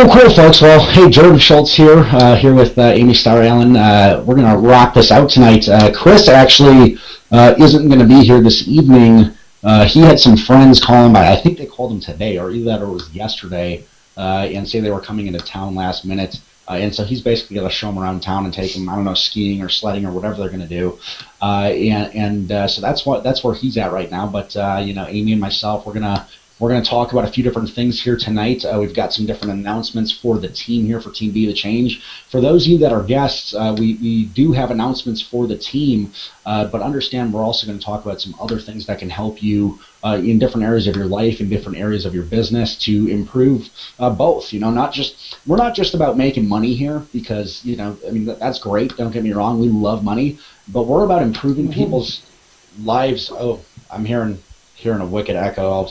Cool, folks. Well, hey, Jordan Schultz here, here with Amy Starr Allen. We're going to rock this out tonight. Chris actually isn't going to be here this evening. He had some friends call him by, I think they called him today, or either that or it was yesterday, and say they were coming into town last minute. And so he's basically going to show them around town and take them, I don't know, skiing or sledding or whatever they're going to do. So that's where he's at right now. But Amy and myself, we're gonna talk about a few different things here tonight. We've got some different announcements for the team here for Team Be the Change. For those of you that are guests, we do have announcements for the team, but understand we're also going to talk about some other things that can help you in different areas of your life, in different areas of your business to improve both. We're not just about making money here because that's great. Don't get me wrong, we love money, but we're about improving people's lives. Oh, I'm hearing a wicked echo.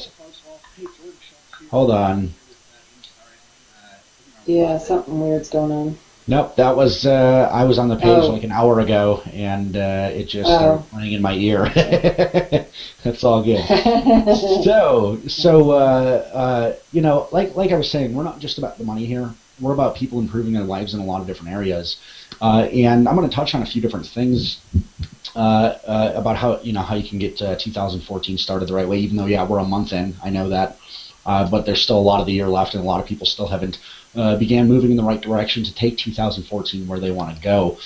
Hold on. Yeah, something weird's going on. Nope, that was I was on the page like an hour ago, and it just started playing in my ear. That's all good. Like I was saying, we're not just about the money here. We're about people improving their lives in a lot of different areas, and I'm going to touch on a few different things about how you can get 2014 started the right way. Even though, we're a month in, I know that. But there's still a lot of the year left, and a lot of people still haven't began moving in the right direction to take 2014 where they want to go.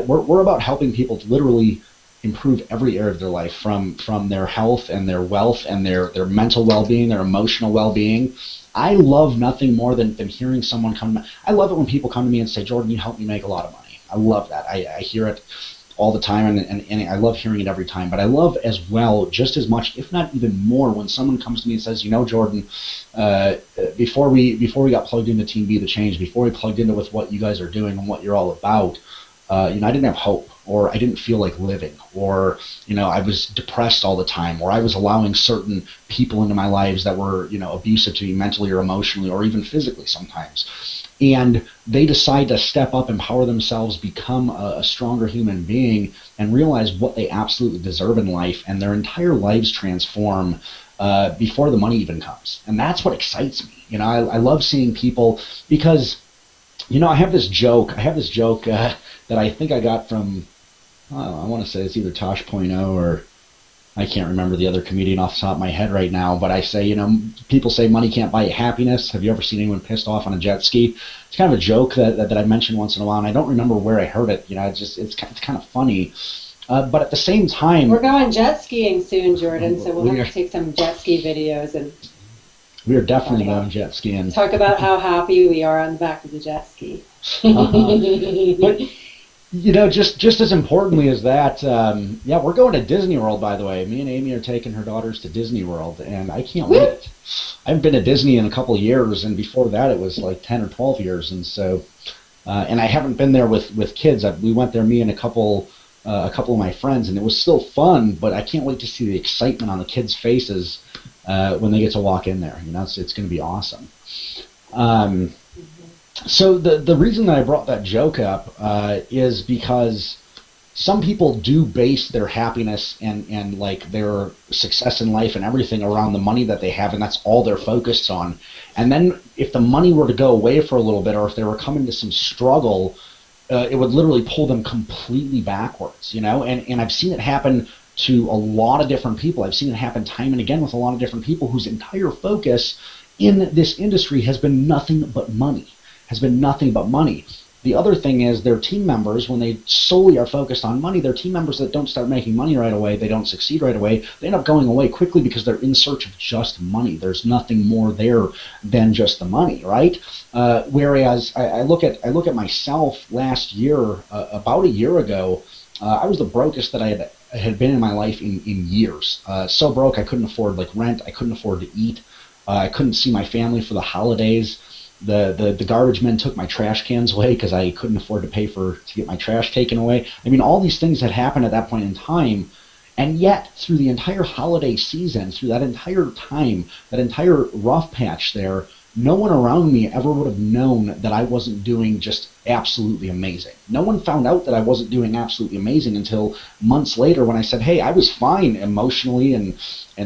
We're about helping people to literally improve every area of their life, from their health and their wealth and their mental well-being, their emotional well-being. I love nothing more than hearing someone come. I love it when people come to me and say, "Jordan, you helped me make a lot of money." I love that. I hear it all the time, and I love hearing it every time. But I love as well, just as much, if not even more, when someone comes to me and says, Jordan, before we got plugged into Team Be the Change, before we plugged into with what you guys are doing and what you're all about, I didn't have hope, or I didn't feel like living, or I was depressed all the time, or I was allowing certain people into my lives that were abusive to me mentally or emotionally or even physically sometimes. And they decide to step up, empower themselves, become a stronger human being, and realize what they absolutely deserve in life, and their entire lives transform before the money even comes. And that's what excites me. I love seeing people, because I have this joke that I think I got from, I want to say it's either Tosh.0 or I can't remember the other comedian off the top of my head right now, but I say, people say money can't buy you happiness. Have you ever seen anyone pissed off on a jet ski? It's kind of a joke that I mention once in a while, and I don't remember where I heard it. It's kind of funny. But at the same time... We're going jet skiing soon, Jordan, so we'll have to take some jet ski videos. And we are definitely going jet skiing. Talk about how happy we are on the back of the jet ski. But... just as importantly as that, we're going to Disney World, by the way. Me and Amy are taking her daughters to Disney World, and I can't wait. I haven't been to Disney in a couple of years, and before that it was like 10 or 12 years, and so, and I haven't been there with kids. We went there, me and a couple of my friends, and it was still fun, but I can't wait to see the excitement on the kids' faces when they get to walk in there. It's going to be awesome. So the reason that I brought that joke up is because some people do base their happiness and like their success in life and everything around the money that they have, and that's all they're focused on. And then if the money were to go away for a little bit, or if they were coming to some struggle, it would literally pull them completely backwards, And I've seen it happen to a lot of different people. I've seen it happen time and again with a lot of different people whose entire focus in this industry has been nothing but money. The other thing is their team members, when they solely are focused on money, their team members that don't start making money right away, they don't succeed right away, they end up going away quickly because they're in search of just money. There's nothing more there than just the money, right? Whereas I look at myself last year, about a year ago, I was the brokest that I had been in my life in years. So broke I couldn't afford rent, I couldn't afford to eat, I couldn't see my family for the holidays. The garbage men took my trash cans away because I couldn't afford to pay to get my trash taken away. I mean, all these things had happened at that point in time, and yet through the entire holiday season, through that entire time, that entire rough patch there, no one around me ever would have known that I wasn't doing just absolutely amazing. No one found out that I wasn't doing absolutely amazing until months later when I said, hey, I was fine emotionally and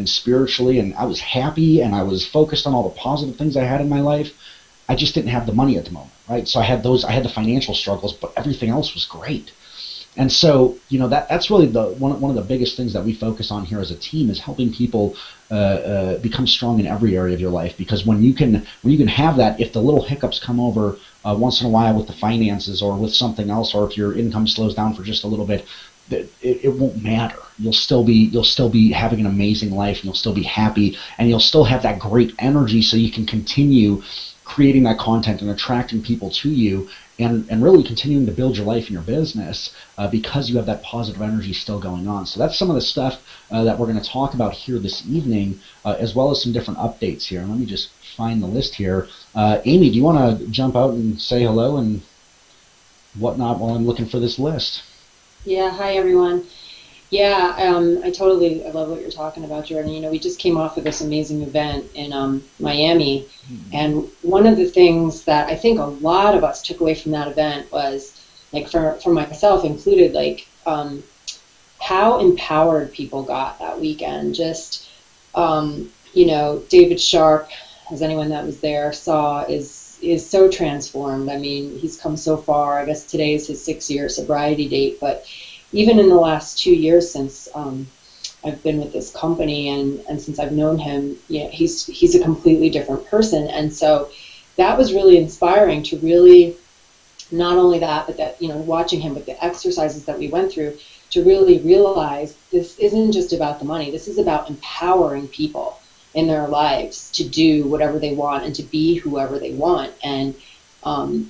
spiritually, and I was happy, and I was focused on all the positive things I had in my life. I just didn't have the money at the moment, right? So I had the financial struggles, but everything else was great. And so, that's really one of the biggest things that we focus on here as a team is helping people become strong in every area of your life. Because when you can have that, if the little hiccups come over once in a while with the finances or with something else, or if your income slows down for just a little bit, it won't matter. You'll still be having an amazing life, and you'll still be happy, and you'll still have that great energy, so you can continue creating that content and attracting people to you, and really continuing to build your life and your business because you have that positive energy still going on. So that's some of the stuff that we're going to talk about here this evening, as well as some different updates here. And let me just find the list here. Amy, do you want to jump out and say hello and whatnot while I'm looking for this list? Yeah, hi everyone. Yeah, I love what you're talking about, Jordan. We just came off of this amazing event in Miami, and one of the things that I think a lot of us took away from that event was, like, for myself included, like, how empowered people got that weekend. Just, David Sharp, as anyone that was there saw, is so transformed. I mean, he's come so far. I guess today is his 6-year sobriety date, but even in the last 2 years since I've been with this company and since I've known him, he's a completely different person. And so that was really inspiring to really, not only that, but that, watching him, but the exercises that we went through to really realize this isn't just about the money. This is about empowering people in their lives to do whatever they want and to be whoever they want. And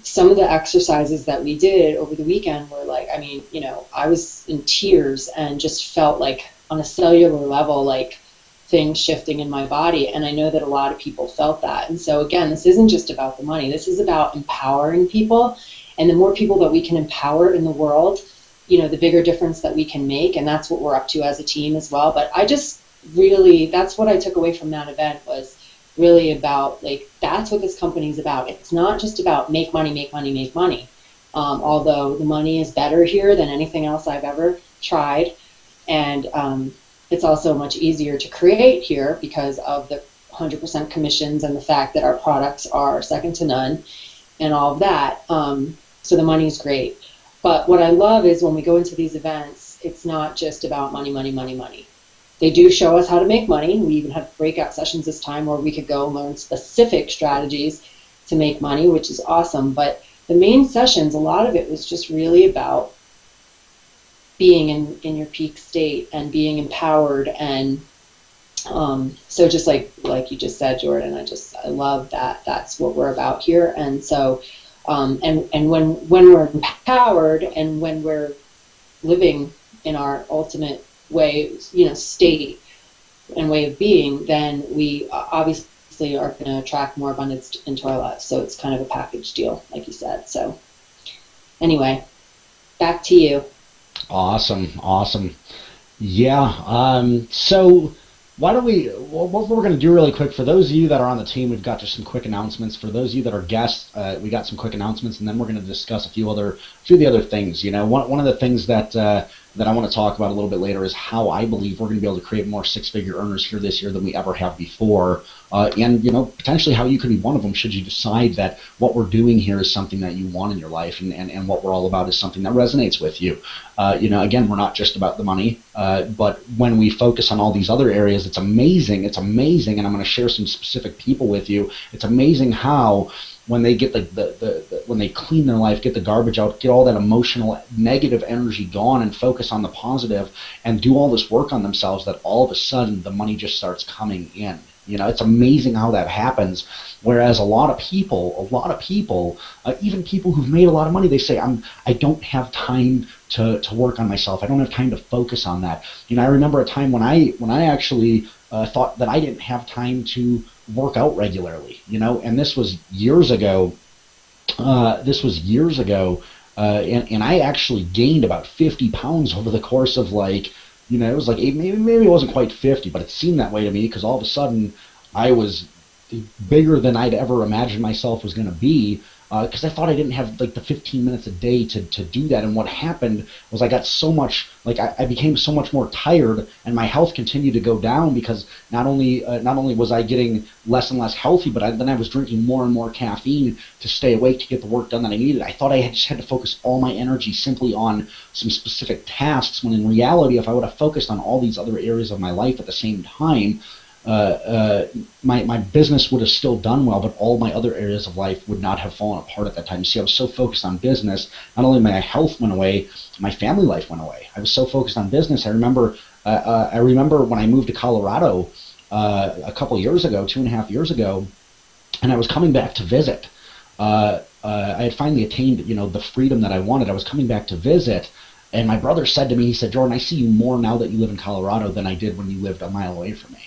some of the exercises that we did over the weekend were like, I was in tears and just felt like on a cellular level, like things shifting in my body. And I know that a lot of people felt that. And so again, this isn't just about the money. This is about empowering people. And the more people that we can empower in the world, the bigger difference that we can make. And that's what we're up to as a team as well. But that's what I took away from that event, was really about, like, that's what this company is about. It's not just about make money, make money, make money. Although the money is better here than anything else I've ever tried. And it's also much easier to create here because of the 100% commissions and the fact that our products are second to none and all of that. So the money's great. But what I love is when we go into these events, it's not just about money, money, money, money. They do show us how to make money. We even have breakout sessions this time where we could go learn specific strategies to make money, which is awesome. But the main sessions, a lot of it was just really about being in your peak state and being empowered. And so just like you just said, Jordan, I love that. That's what we're about here. And so and when we're empowered and when we're living in our ultimate way, state and way of being, then we obviously are going to attract more abundance into our lives. So it's kind of a package deal, like you said. So anyway, back to you. Awesome. Yeah. So what we're going to do really quick, for those of you that are on the team, we've got just some quick announcements. For those of you that are guests, we got some quick announcements, and then we're going to discuss a few of the other things. One of the things that I want to talk about a little bit later is how I believe we're going to be able to create more six-figure earners here this year than we ever have before. And potentially how you could be one of them should you decide that what we're doing here is something that you want in your life, and what we're all about is something that resonates with you. Again, we're not just about the money, but when we focus on all these other areas, it's amazing, and I'm going to share some specific people with you. It's amazing how when they get when they clean their life, get the garbage out, get all that emotional negative energy gone, and focus on the positive, and do all this work on themselves, that all of a sudden the money just starts coming in. It's amazing how that happens. Whereas a lot of people, even people who've made a lot of money, they say, I don't have time to work on myself. I don't have time to focus on that. I remember a time when I actually thought that I didn't have time to work out regularly, and this was years ago. And I actually gained about 50 pounds over the course of it was like maybe it wasn't quite 50, but it seemed that way to me, because all of a sudden I was bigger than I'd ever imagined myself was going to be, because I thought I didn't have like the 15 minutes a day to do that. And what happened was I got so much, like I became so much more tired, and my health continued to go down because not only was I getting less and less healthy, but then I was drinking more and more caffeine to stay awake to get the work done that I needed. I thought I just had to focus all my energy simply on some specific tasks, when in reality, if I would have focused on all these other areas of my life at the same time, my business would have still done well, but all my other areas of life would not have fallen apart at that time. See, I was so focused on business, not only my health went away, my family life went away. I was so focused on business. I remember when I moved to Colorado a couple of years ago, 2.5 years ago, and I was coming back to visit. I had finally attained, the freedom that I wanted. I was coming back to visit, and my brother said to me, he said, "Jordan, I see you more now that you live in Colorado than I did when you lived a mile away from me."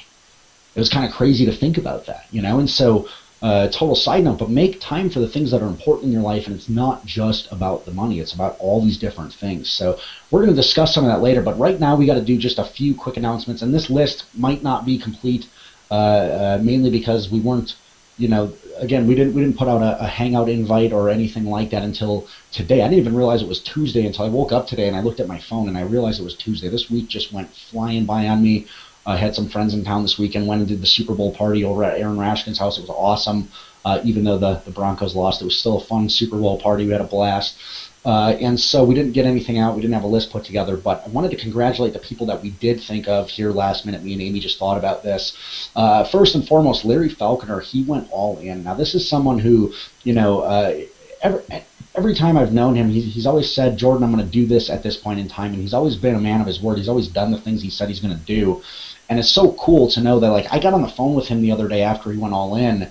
It was kind of crazy to think about that, and so total side note, but make time for the things that are important in your life, and it's not just about the money, it's about all these different things. So we're going to discuss some of that later, but right now we got to do just a few quick announcements, and this list might not be complete, mainly because we weren't, again, we didn't put out a hangout invite or anything like that until today. I didn't even realize it was Tuesday until I woke up today and I looked at my phone and I realized it was Tuesday. This week just went flying by on me. I had some friends in town this weekend, went and did the Super Bowl party over at Aaron Rashkin's house. It was awesome. Even though the Broncos lost, it was still a fun Super Bowl party. We had a blast. And so we didn't get anything out. We didn't have a list put together, but I wanted to congratulate the people that we did think of here last minute. Me and Amy just thought about this. First and foremost, Larry Falconer, he went all in. Now, this is someone who, every time I've known him, he's always said, "Jordan, I'm going to do this at this point in time." And he's always been a man of his word. He's always done the things he said he's going to do. And it's so cool to know that, like, I got on the phone with him the other day after he went all in,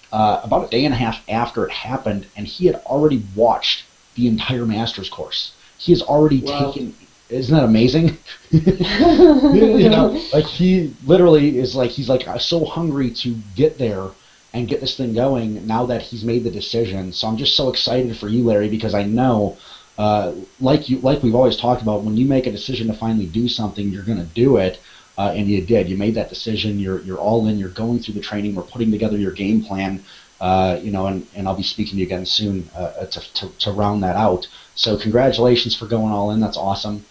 about a day and a half after it happened, and he had already watched the entire master's course. He has already taken. Isn't that amazing? Like, he literally is like, he's like so hungry to get there and get this thing going now that he's made the decision. So I'm just so excited for you, Larry, because I know, like we've always talked about, when you make a decision to finally do something, you're going to do it. And you did. You made that decision. You're all in. You're going through the training. We're putting together your game plan. And I'll be speaking to you again soon to round that out. So congratulations for going all in. That's awesome.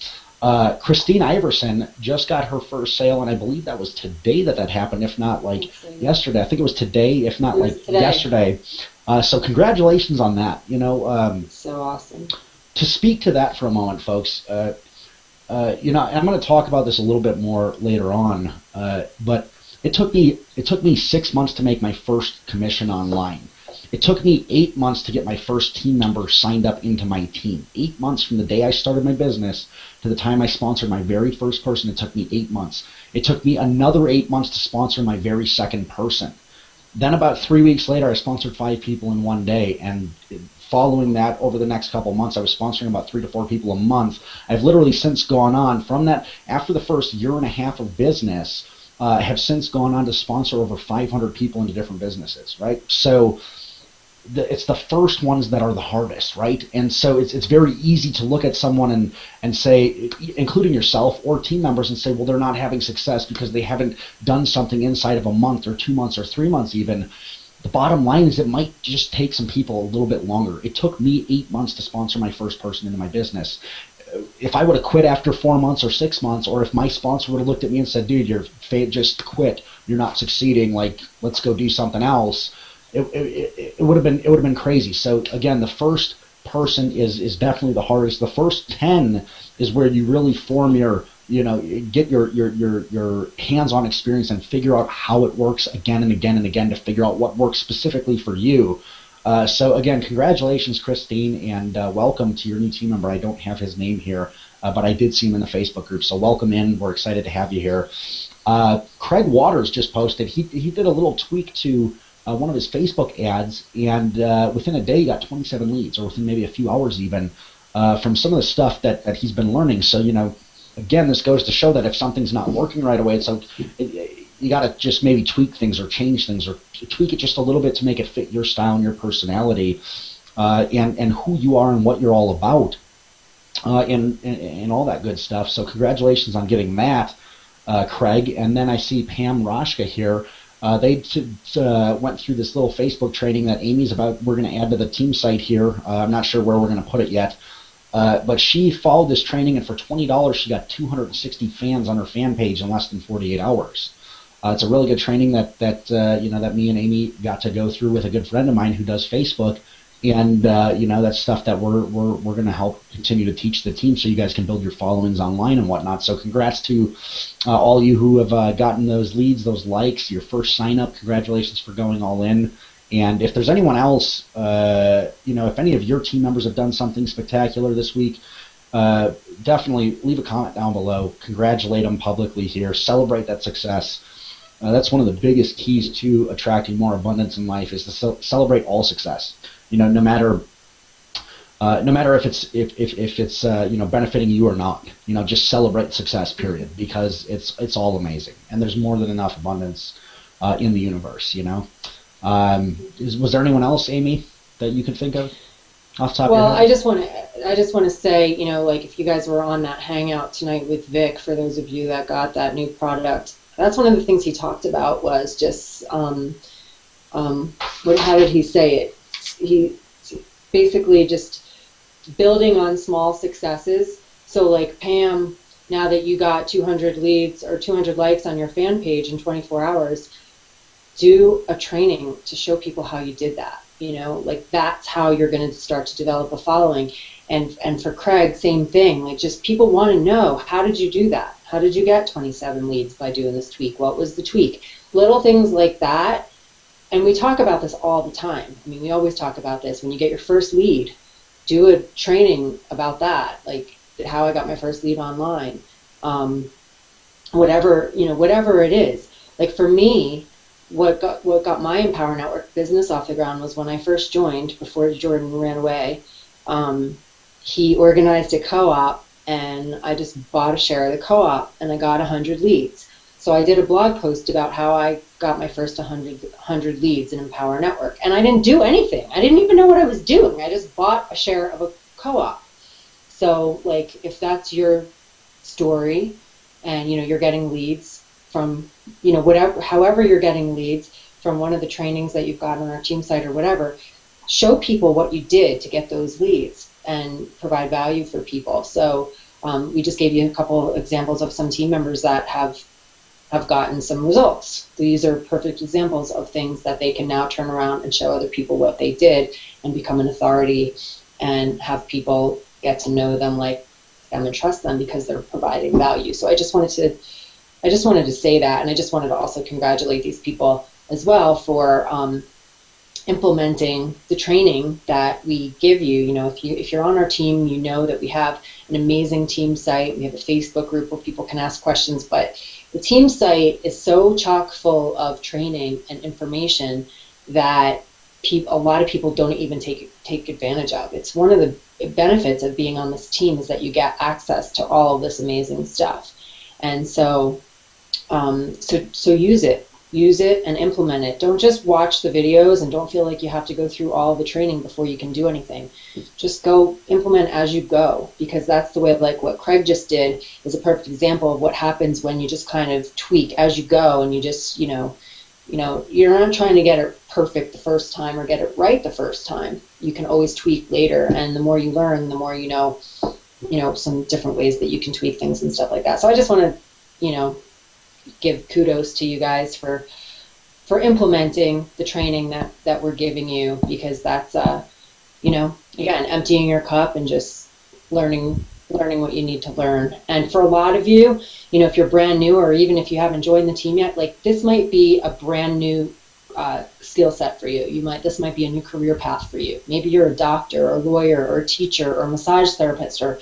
Christine Iverson just got her first sale, and I believe that was today that happened, if not like yesterday. I think it was today, if not like yesterday. So congratulations on that. So awesome. To speak to that for a moment, folks. And I'm going to talk about this a little bit more later on, but it took me 6 months to make my first commission online. It took me 8 months to get my first team member signed up into my team. 8 months from the day I started my business to the time I sponsored my very first person. It took me 8 months. It took me another 8 months to sponsor my very second person. Then about 3 weeks later, I sponsored 5 people in one day, and following that, over the next couple of months, I was sponsoring about 3 to 4 people a month. I've literally since gone on from that, after the first year and a half of business, have since gone on to sponsor over 500 people into different businesses, right? So it's the first ones that are the hardest, right? And so it's very easy to look at someone and say, including yourself or team members, and say, well, they're not having success because they haven't done something inside of a month or 2 months or 3 months even. The bottom line is it might just take some people a little bit longer. It took me 8 months to sponsor my first person into my business. If I would have quit after 4 months or 6 months, or if my sponsor would have looked at me and said, "Dude, just quit. You're not succeeding. Like, let's go do something else," it would have been crazy. So again, the first person is definitely the hardest. The first 10 is where you really form your, get your hands-on experience and figure out how it works again and again and again to figure out what works specifically for you. So again, congratulations, Christine, and welcome to your new team member. I don't have his name here, but I did see him in the Facebook group. So welcome in. We're excited to have you here. Craig Waters just posted. He did a little tweak to one of his Facebook ads, and within a day he got 27 leads, or within maybe a few hours even, from some of the stuff that he's been learning. So, again, this goes to show that if something's not working right away, you got to just maybe tweak things or change things or tweak it just a little bit to make it fit your style and your personality, and who you are and what you're all about, and all that good stuff. So congratulations on getting that, Craig. And then I see Pam Roshka here. They went through this little Facebook training that we're going to add to the team site here. I'm not sure where we're going to put it yet. But she followed this training, and for $20, she got 260 fans on her fan page in less than 48 hours. It's a really good training that me and Amy got to go through with a good friend of mine who does Facebook, and that's stuff that we're going to help continue to teach the team so you guys can build your followings online and whatnot. So congrats to all you who have gotten those leads, those likes, your first sign up. Congratulations for going all in. And if there's anyone else, if any of your team members have done something spectacular this week, definitely leave a comment down below. Congratulate them publicly here. Celebrate that success. That's one of the biggest keys to attracting more abundance in life, is to celebrate all success. No matter if it's benefiting you or not. Just celebrate success. Period, because it's all amazing, and there's more than enough abundance in the universe. Was there anyone else, Amy, that you could think of off the top of your head? I just want to say, if you guys were on that hangout tonight with Vic, for those of you that got that new product, that's one of the things he talked about was just, how did he say it? He basically just building on small successes. So like Pam, now that you got 200 leads or 200 likes on your fan page in 24 hours, do a training to show people how you did that. That's how you're going to start to develop a following. And for Craig, same thing. Just people want to know, how did you do that? How did you get 27 leads by doing this tweak? What was the tweak? Little things like that. And we talk about this all the time. We always talk about this. When you get your first lead, do a training about that, like how I got my first lead online. Whatever it is. Like for me, what got my Empower Network business off the ground was when I first joined, before Jordan ran away. He organized a co-op, and I just bought a share of the co-op, and I got 100 leads. So I did a blog post about how I got my first 100 leads in Empower Network, and I didn't do anything. I didn't even know what I was doing. I just bought a share of a co-op. So if that's your story, and you're getting leads from however you're getting leads from one of the trainings that you've got on our team site or whatever, show people what you did to get those leads and provide value for people. So we just gave you a couple examples of some team members that have gotten some results. These are perfect examples of things that they can now turn around and show other people what they did and become an authority and have people get to know them, like them, and trust them because they're providing value. So I just wanted to say that, and I just wanted to also congratulate these people as well for implementing the training that we give you. If you're on our team, you know that we have an amazing team site. We have a Facebook group where people can ask questions, but the team site is so chock full of training and information that a lot of people don't even take advantage of. It's one of the benefits of being on this team, is that you get access to all of this amazing stuff. And so use it and implement it. Don't just watch the videos and don't feel like you have to go through all the training before you can do anything. Just go implement as you go, because that's the way, like what Craig just did is a perfect example of what happens when you just kind of tweak as you go, and you just, you're not trying to get it perfect the first time or get it right the first time. You can always tweak later, and the more you learn, the more you know some different ways that you can tweak things and stuff like that. So I just want to, give kudos to you guys for implementing the training that we're giving you, because that's again, emptying your cup and just learning what you need to learn. And for a lot of you, if you're brand new, or even if you haven't joined the team yet, this might be a brand new skill set for you. This might be a new career path for you. Maybe you're a doctor or a lawyer or a teacher or a massage therapist or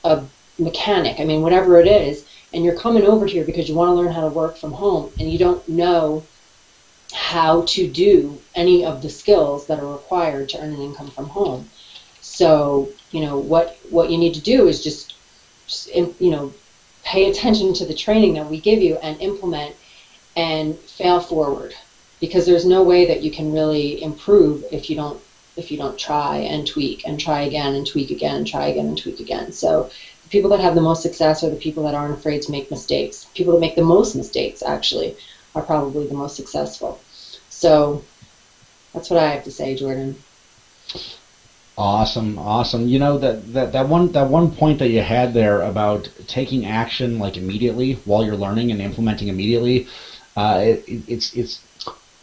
a mechanic. Whatever it is. And you're coming over here because you want to learn how to work from home, and you don't know how to do any of the skills that are required to earn an income from home. So, what you need to do is just pay attention to the training that we give you and implement and fail forward, because there's no way that you can really improve if you don't try and tweak and try again and tweak again and try again and tweak again. So the people that have the most success are the people that aren't afraid to make mistakes. People that make the most mistakes, actually, are probably the most successful. So that's what I have to say, Jordan. Awesome, awesome. You know that one point that you had there about taking action like immediately while you're learning and implementing immediately. It's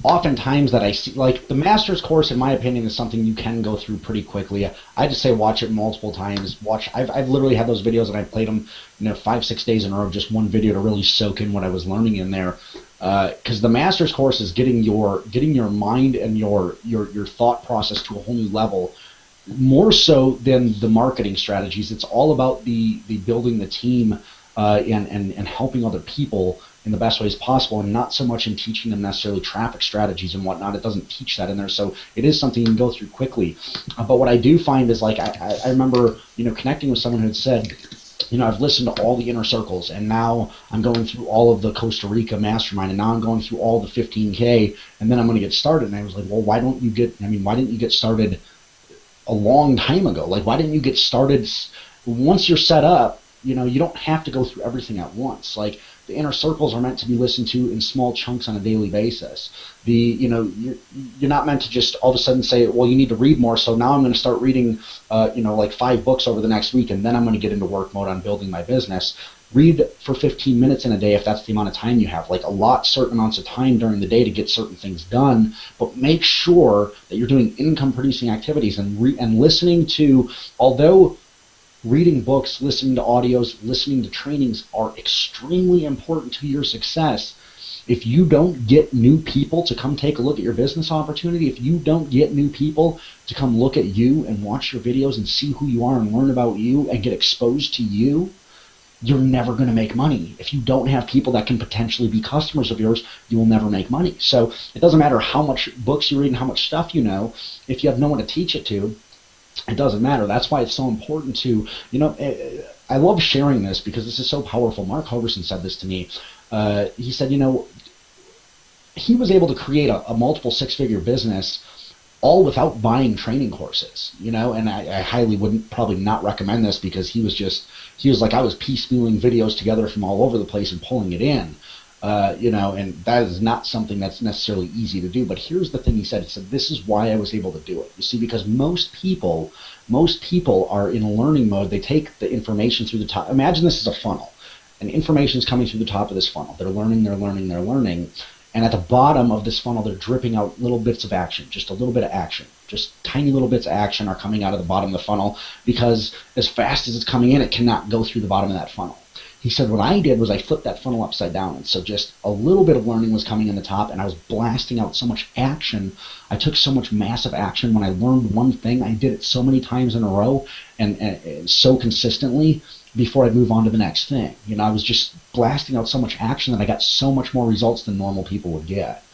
oftentimes that I see like the master's course, in my opinion, is something you can go through pretty quickly. I just say watch it multiple times. I've literally had those videos and I played them, 5, 6 days in a row, just one video to really soak in what I was learning in there. Because the master's course is getting your mind and your thought process to a whole new level, more so than the marketing strategies. It's all about the building the team, and helping other people in the best ways possible, and not so much in teaching them necessarily traffic strategies and whatnot. It doesn't teach that in there, so it is something you can go through quickly. But what I do find is, like, I remember connecting with someone who had said, I've listened to all the inner circles, and now I'm going through all of the Costa Rica mastermind, and now I'm going through all the 15K, and then I'm going to get started. And I was like, well, why didn't you get started a long time ago? Like, why didn't you get started once you're set up? You don't have to go through everything at once. Like, the inner circles are meant to be listened to in small chunks on a daily basis. You're not meant to just all of a sudden say, well, you need to read more, so now I'm going to start reading, like 5 books over the next week, and then I'm going to get into work mode on building my business. Read for 15 minutes in a day if that's the amount of time you have. Like, certain amounts of time during the day to get certain things done, but make sure that you're doing income producing activities and listening to, although reading books, listening to audios, listening to trainings are extremely important to your success. If you don't get new people to come take a look at your business opportunity, if you don't get new people to come look at you and watch your videos and see who you are and learn about you and get exposed to you, you're never going to make money. If you don't have people that can potentially be customers of yours, you will never make money. So it doesn't matter how much books you read and how much stuff you know. If you have no one to teach it to, it doesn't matter. That's why it's so important to, I love sharing this because this is so powerful. Mark Hoverson said this to me. He said, he was able to create a multiple 6-figure business all without buying training courses, and I highly wouldn't probably not recommend this because he was like, I was piecemealing videos together from all over the place and pulling it in. And that is not something that's necessarily easy to do. But here's the thing he said. He said, this is why I was able to do it. You see, because most people are in a learning mode. They take the information through the top. Imagine this is a funnel, and information is coming through the top of this funnel. They're learning. And at the bottom of this funnel, they're dripping out little bits of action, just a little bit of action. Just tiny little bits of action are coming out of the bottom of the funnel because as fast as it's coming in, it cannot go through the bottom of that funnel. He said, what I did was I flipped that funnel upside down. And so just a little bit of learning was coming in the top, and I was blasting out so much action. I took so much massive action. When I learned one thing, I did it so many times in a row and so consistently before I move on to the next thing. I was just blasting out so much action that I got so much more results than normal people would get.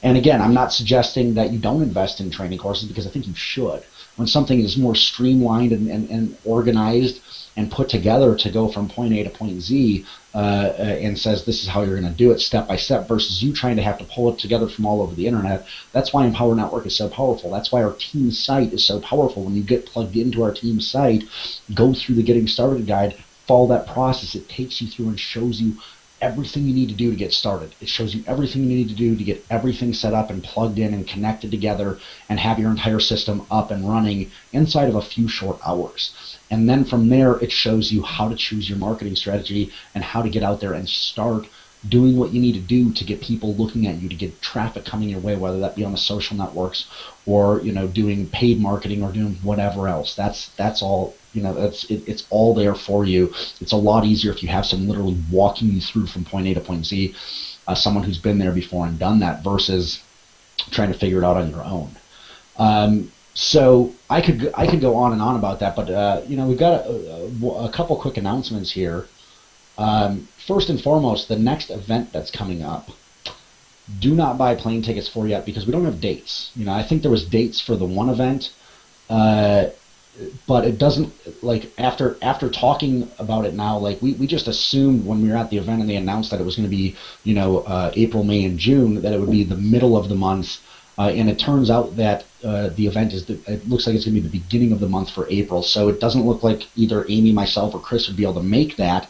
And again, I'm not suggesting that you don't invest in training courses, because I think you should. When something is more streamlined and organized and put together to go from point A to point Z, and says this is how you're going to do it step by step, versus you trying to have to pull it together from all over the internet. That's why Empower Network is so powerful. That's why our team site is so powerful. When you get plugged into our team site, go through the Getting Started guide, follow that process. It takes you through and shows you everything you need to do to get started. It shows you everything you need to do to get everything set up and plugged in and connected together and have your entire system up and running inside of a few short hours. And then from there, it shows you how to choose your marketing strategy and how to get out there and start doing what you need to do to get people looking at you, to get traffic coming your way, whether that be on the social networks or doing paid marketing or doing whatever else. That's all. It's all there for you. It's a lot easier if you have someone literally walking you through from point A to point Z, someone who's been there before and done that, versus trying to figure it out on your own. So I could go on and on about that, but we've got a couple quick announcements here. First and foremost, the next event that's coming up, do not buy plane tickets for yet, because we don't have dates. I think there was dates for the one event, but it doesn't, like, after talking about it now, like we just assumed when we were at the event and they announced that it was going to be April, May, and June, that it would be the middle of the month. And it turns out that the event it looks like it's going to be the beginning of the month for April. So it doesn't look like either Amy, myself, or Chris would be able to make that.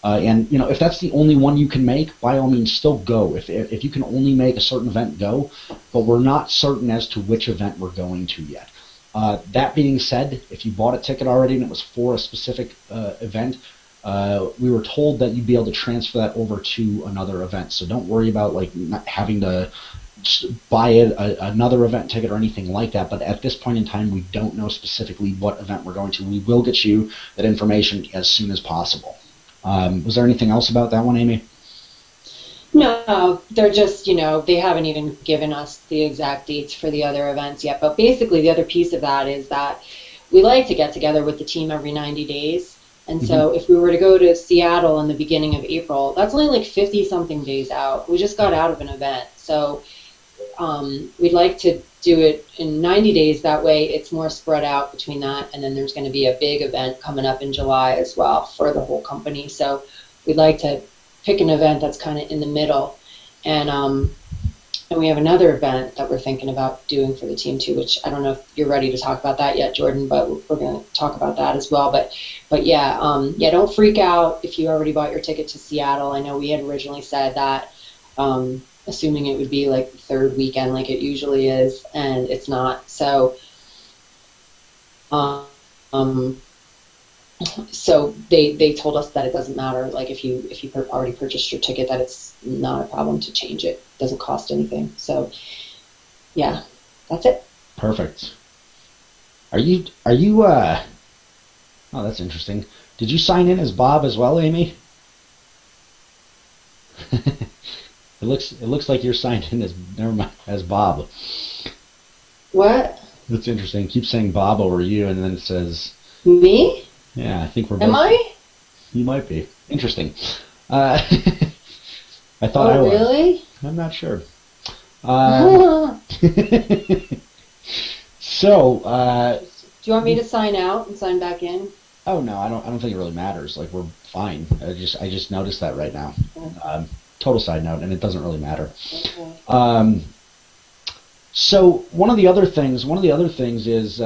And if that's the only one you can make, by all means, still go. If you can only make a certain event, go. But we're not certain as to which event we're going to yet. That being said, if you bought a ticket already and it was for a specific event, we were told that you'd be able to transfer that over to another event. So don't worry about not having to buy another event ticket or anything like that. But at this point in time, we don't know specifically what event we're going to. We will get you that information as soon as possible. Was there anything else about that one, Amy? No, they're just, they haven't even given us the exact dates for the other events yet. But basically, the other piece of that is that we like to get together with the team every 90 days. And so if we were to go to Seattle in the beginning of April, that's only like 50-something days out. We just got out of an event. So we'd like to do it in 90 days. That way it's more spread out between that. And then there's going to be a big event coming up in July as well for the whole company. So we'd like to pick an event that's kind of in the middle. And we have another event that we're thinking about doing for the team too, which I don't know if you're ready to talk about that yet, Jordan, but we're going to talk about that as well. But yeah, don't freak out if you already bought your ticket to Seattle. I know we had originally said that, assuming it would be like the third weekend like it usually is, and it's not. So they told us that it doesn't matter, like if you already purchased your ticket, that it's not a problem to change it. It doesn't cost anything. So yeah, that's it. Perfect. Are you oh, that's interesting. Did you sign in as Bob as well, Amy? It looks like you're signed in as Bob. What? That's interesting. Keep saying Bob over you, and then it says me. Yeah, I think we're both. Am I? You might be. Interesting. I thought I was. Really? I'm not sure. So. Do you want me to sign out and sign back in? Oh no, I don't think it really matters. Like, we're fine. I just noticed that right now. Okay. Total side note, and it doesn't really matter. Okay. So one of the other things is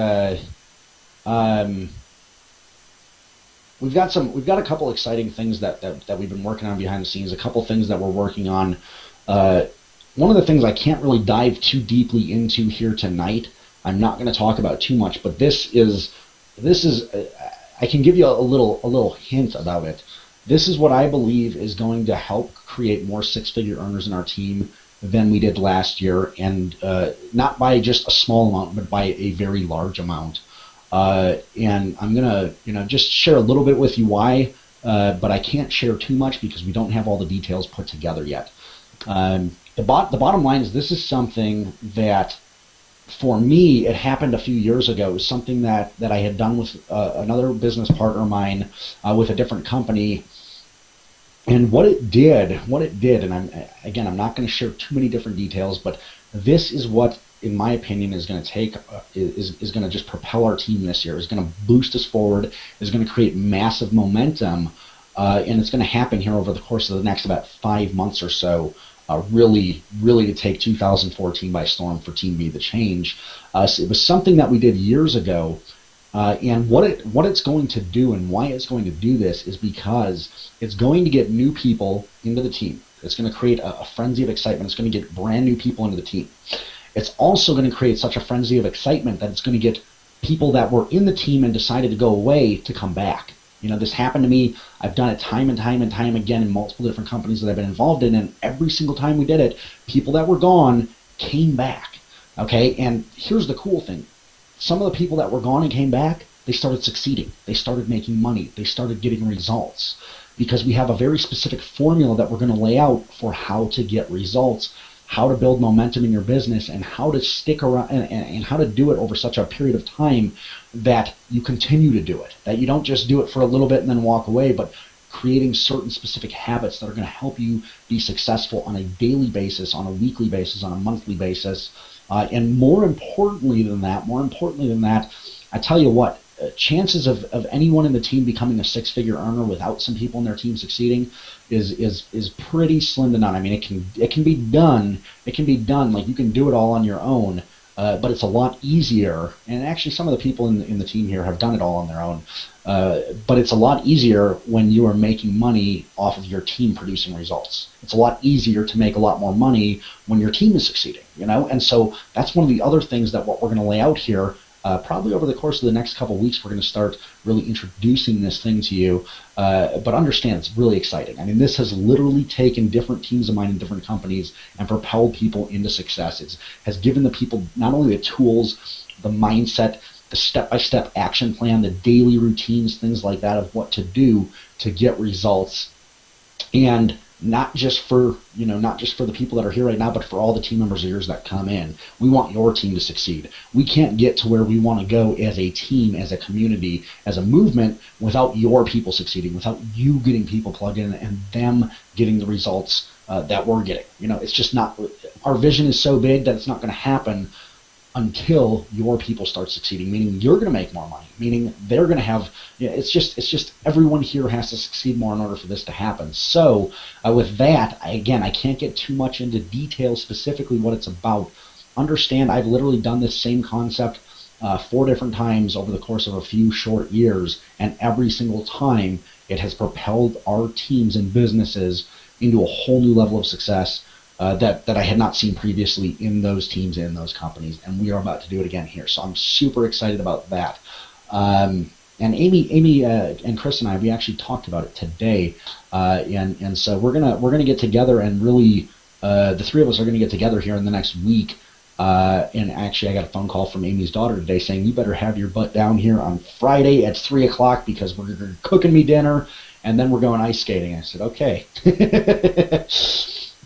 we've got a couple exciting things that we've been working on behind the scenes. A couple things that we're working on. One of the things I can't really dive too deeply into here tonight. I'm not going to talk about too much, but this is I can give you a little hint about it. This is what I believe is going to help create more six-figure earners in our team than we did last year, and not by just a small amount, but by a very large amount. And I'm gonna, just share a little bit with you why, but I can't share too much because we don't have all the details put together yet. The bottom line is this is something that, for me, it happened a few years ago. It was something that I had done with another business partner of mine with a different company. And what it did, and I'm not going to share too many different details, but this is what, in my opinion, is going to take is going to just propel our team this year. Is going to boost us forward. Is going to create massive momentum, and it's going to happen here over the course of the next about 5 months or so. Really to take 2014 by storm for Team Be the Change. So it was something that we did years ago. And what it's going to do and why it's going to do this is because it's going to get new people into the team. It's going to create a frenzy of excitement. It's going to get brand new people into the team. It's also going to create such a frenzy of excitement that it's going to get people that were in the team and decided to go away to come back. This happened to me. I've done it time and time again in multiple different companies that I've been involved in, and every single time we did it, people that were gone came back. Okay, and here's the cool thing. Some of the people that were gone and came back, they started succeeding. They started making money. They started getting results because we have a very specific formula that we're going to lay out for how to get results, how to build momentum in your business, and how to stick around and how to do it over such a period of time that you continue to do it, that you don't just do it for a little bit and then walk away, but creating certain specific habits that are going to help you be successful on a daily basis, on a weekly basis, on a monthly basis. And more importantly than that, I tell you what, chances of anyone in the team becoming a six-figure earner without some people in their team succeeding is pretty slim to none. I mean, it can be done. It can be done. Like, you can do it all on your own. but it's a lot easier. And actually, some of the people in the team here have done it all on their own. But it's a lot easier when you are making money off of your team producing results. It's a lot easier to make a lot more money when your team is succeeding, you know? And so that's one of the other things that what we're going to lay out here. Probably over the course of the next couple of weeks, we're going to start really introducing this thing to you. But understand, it's really exciting. I mean, this has literally taken different teams of mine in different companies and propelled people into success. It has given the people not only the tools, the mindset, the step-by-step action plan, the daily routines, things like that of what to do to get results. And not just for the people that are here right now, but for all the team members of yours that come in. We want your team to succeed. We can't get to where we want to go as a team, as a community, as a movement without your people succeeding, without you getting people plugged in and them getting the results that we're getting. You know, it's just not, our vision is so big that it's not going to happen until your people start succeeding, meaning you're going to make more money, meaning they're going to have, it's just everyone here has to succeed more in order for this to happen. So with that, I can't get too much into detail specifically what it's about. Understand, I've literally done this same concept 4 different times over the course of a few short years, and every single time it has propelled our teams and businesses into a whole new level of success that I had not seen previously in those teams, in those companies, and we are about to do it again here. So I'm super excited about that. And Amy and Chris and I, we actually talked about it today, and so we're gonna get together and really, the 3 of us are gonna get together here in the next week. And actually, I got a phone call from Amy's daughter today saying, "You better have your butt down here on Friday at 3 o'clock because we're cooking me dinner, and then we're going ice skating." I said, "Okay."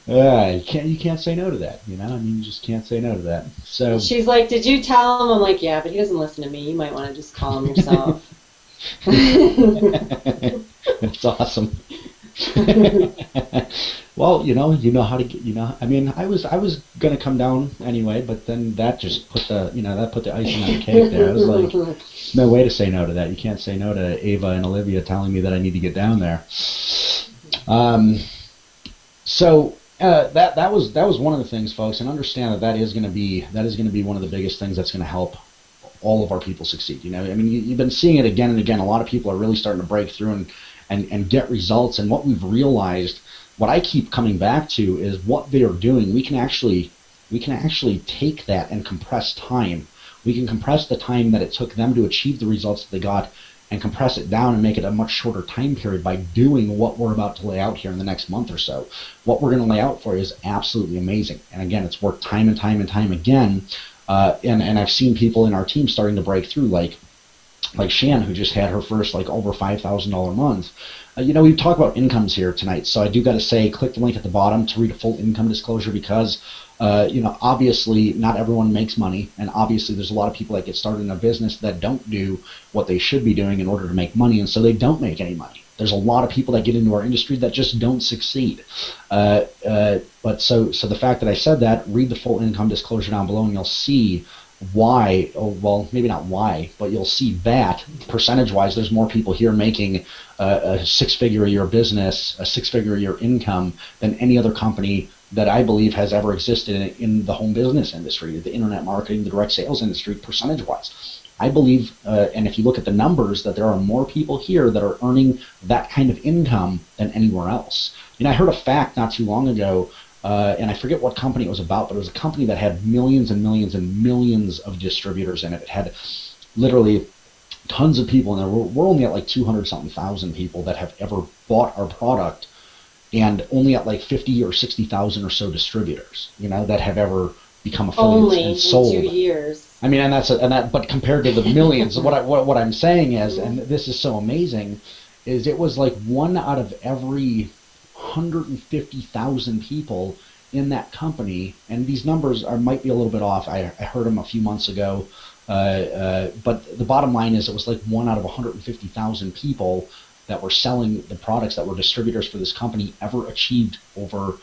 You can't say no to that, you know. I mean, you just can't say no to that. So she's like, "Did you tell him?" I'm like, "Yeah, but he doesn't listen to me. You might want to just call him yourself." It's awesome. Well, you know how to get, I mean, I was gonna come down anyway, but then that just put the icing on the cake there. I was like, no way to say no to that. You can't say no to Ava and Olivia telling me that I need to get down there. So that was one of the things, folks, and understand that is going to be one of the biggest things that's going to help all of our people succeed. You know, I mean, you've been seeing it again and again. A lot of people are really starting to break through and get results. And what we've realized, what I keep coming back to, is what they are doing. We can actually take that and compress time. We can compress the time that it took them to achieve the results that they got, and compress it down and make it a much shorter time period by doing what we're about to lay out here in the next month or so. What we're going to lay out for you is absolutely amazing. And again, it's worked time and time and time again. And I've seen people in our team starting to break through, like Shan, who just had her first over $5,000 month. We've talked about incomes here tonight, so I do got to say, click the link at the bottom to read a full income disclosure, because obviously not everyone makes money, and obviously there's a lot of people that get started in a business that don't do what they should be doing in order to make money, and so they don't make any money. There's a lot of people that get into our industry that just don't succeed. But so the fact that I said that, read the full income disclosure down below, and you'll see why, well, maybe not why, but you'll see that percentage-wise, there's more people here making a 6-figure a year business, a 6-figure a year income than any other company that I believe has ever existed in the home business industry, the internet marketing, the direct sales industry, percentage-wise. I believe, and if you look at the numbers, that there are more people here that are earning that kind of income than anywhere else. I heard a fact not too long ago, and I forget what company it was about, but it was a company that had millions and millions and millions of distributors in it. It had literally tons of people in there. We're only at 200-something thousand people that have ever bought our product, and only at 50 or 60,000 or so distributors, that have ever become affiliates and sold. Only in 2 years. I mean, but compared to the millions, what I'm saying is, and this is so amazing, is it was 1 out of every 150,000 people in that company, and these numbers might be a little bit off. I heard them a few months ago, but the bottom line is it was 1 out of 150,000 people that were selling the products, that were distributors for this company, ever achieved over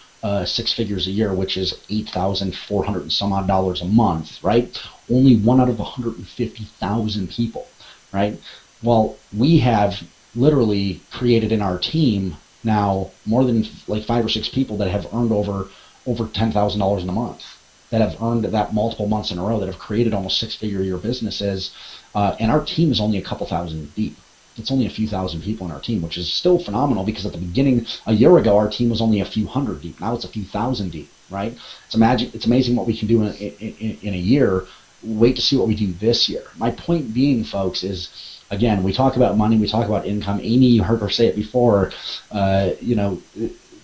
6 figures a year, which is $8,400 and some odd dollars a month, right? Only 1 out of 150,000 people, right? Well, we have literally created in our team now more than 5 or 6 people that have earned over $10,000 in a month. that have earned that multiple months in a row, that have created almost six-figure a year businesses, and our team is only a couple thousand deep. It's only a few thousand people in our team, which is still phenomenal, because at the beginning, a year ago, our team was only a few hundred deep. Now it's a few thousand deep, right? It's amazing what we can do in a year. Wait to see what we do this year. My point being, folks, is, again, we talk about money, we talk about income. Amy, you heard her say it before,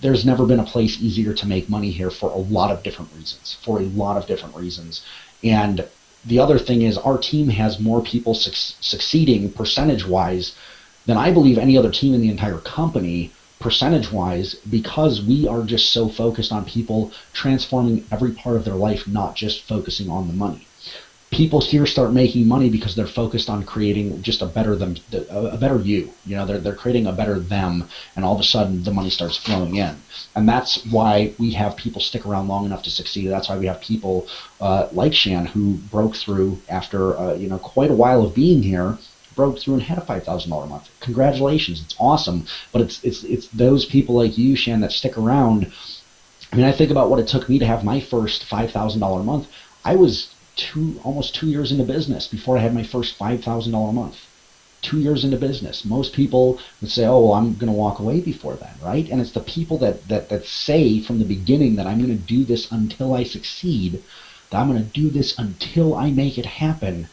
there's never been a place easier to make money here for a lot of different reasons. And the other thing is, our team has more people succeeding percentage-wise than I believe any other team in the entire company, percentage-wise, because we are just so focused on people transforming every part of their life, not just focusing on the money. People here start making money because they're focused on creating just a better you. They're creating a better them, and all of a sudden the money starts flowing in. And that's why we have people stick around long enough to succeed. That's why we have people like Shan, who broke through after quite a while of being here, broke through and had a $5,000 a month. Congratulations, it's awesome. But it's those people like you, Shan, that stick around. I mean, I think about what it took me to have my first $5,000 a month. I was almost 2 years into business before I had my first $5,000 a month. 2 years into business. Most people would say, oh, well, I'm going to walk away before then, right? And it's the people that say from the beginning that I'm going to do this until I succeed, that I'm going to do this until I make it happen.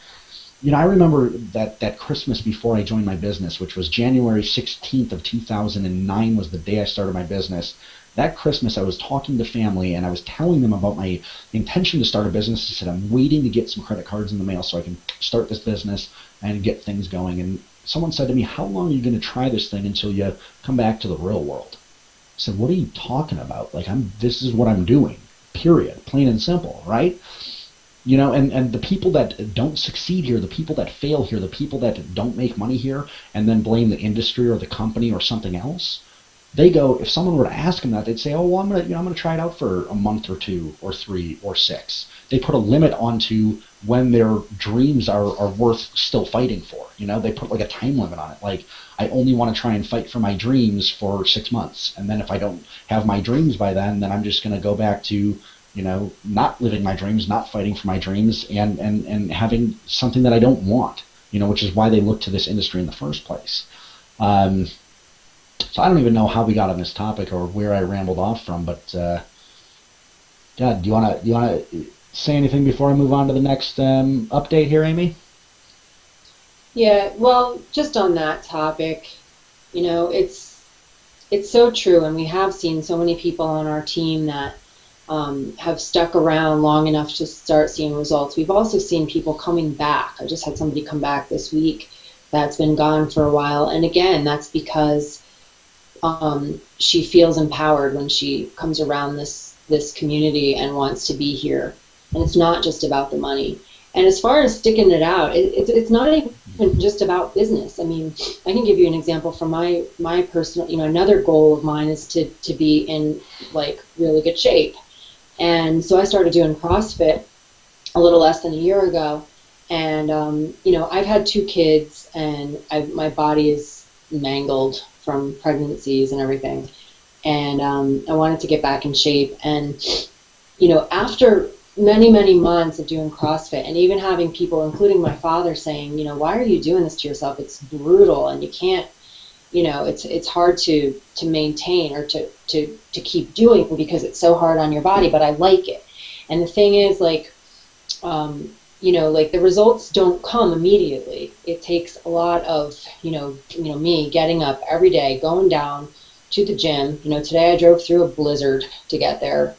I remember that Christmas before I joined my business, which was January 16th of 2009 was the day I started my business. That Christmas, I was talking to family, and I was telling them about my intention to start a business. I said, I'm waiting to get some credit cards in the mail so I can start this business and get things going. And someone said to me, how long are you going to try this thing until you come back to the real world? I said, what are you talking about? This is what I'm doing, period, plain and simple, right? And the people that don't succeed here, the people that fail here, the people that don't make money here and then blame the industry or the company or something else, they go, if someone were to ask them that, they'd say, oh, well, I'm going to try it out for a month or 2 or 3 or 6. They put a limit onto when their dreams are worth still fighting for. They put like a time limit on it. I only want to try and fight for my dreams for 6 months. And then if I don't have my dreams by then I'm just going to go back to, not living my dreams, not fighting for my dreams, and having something that I don't want, which is why they look to this industry in the first place. So I don't even know how we got on this topic or where I rambled off from, but do you want to say anything before I move on to the next update here, Amy? Yeah, well, just on that topic, it's so true, and we have seen so many people on our team that have stuck around long enough to start seeing results. We've also seen people coming back. I just had somebody come back this week that's been gone for a while, and again, that's because she feels empowered when she comes around this community and wants to be here. And it's not just about the money. And as far as sticking it out, it's not even just about business. I mean, I can give you an example from my personal, another goal of mine is to be in really good shape. And so I started doing CrossFit a little less than a year ago. And, I've had 2 kids, and my body is mangled from pregnancies and everything. And I wanted to get back in shape. And, after many, many months of doing CrossFit, and even having people, including my father, saying, why are you doing this to yourself? It's brutal, and you can't, it's hard to maintain or to keep doing because it's so hard on your body, but I like it. And the thing is, the results don't come immediately. It takes a lot of, me getting up every day, going down to the gym. Today I drove through a blizzard to get there,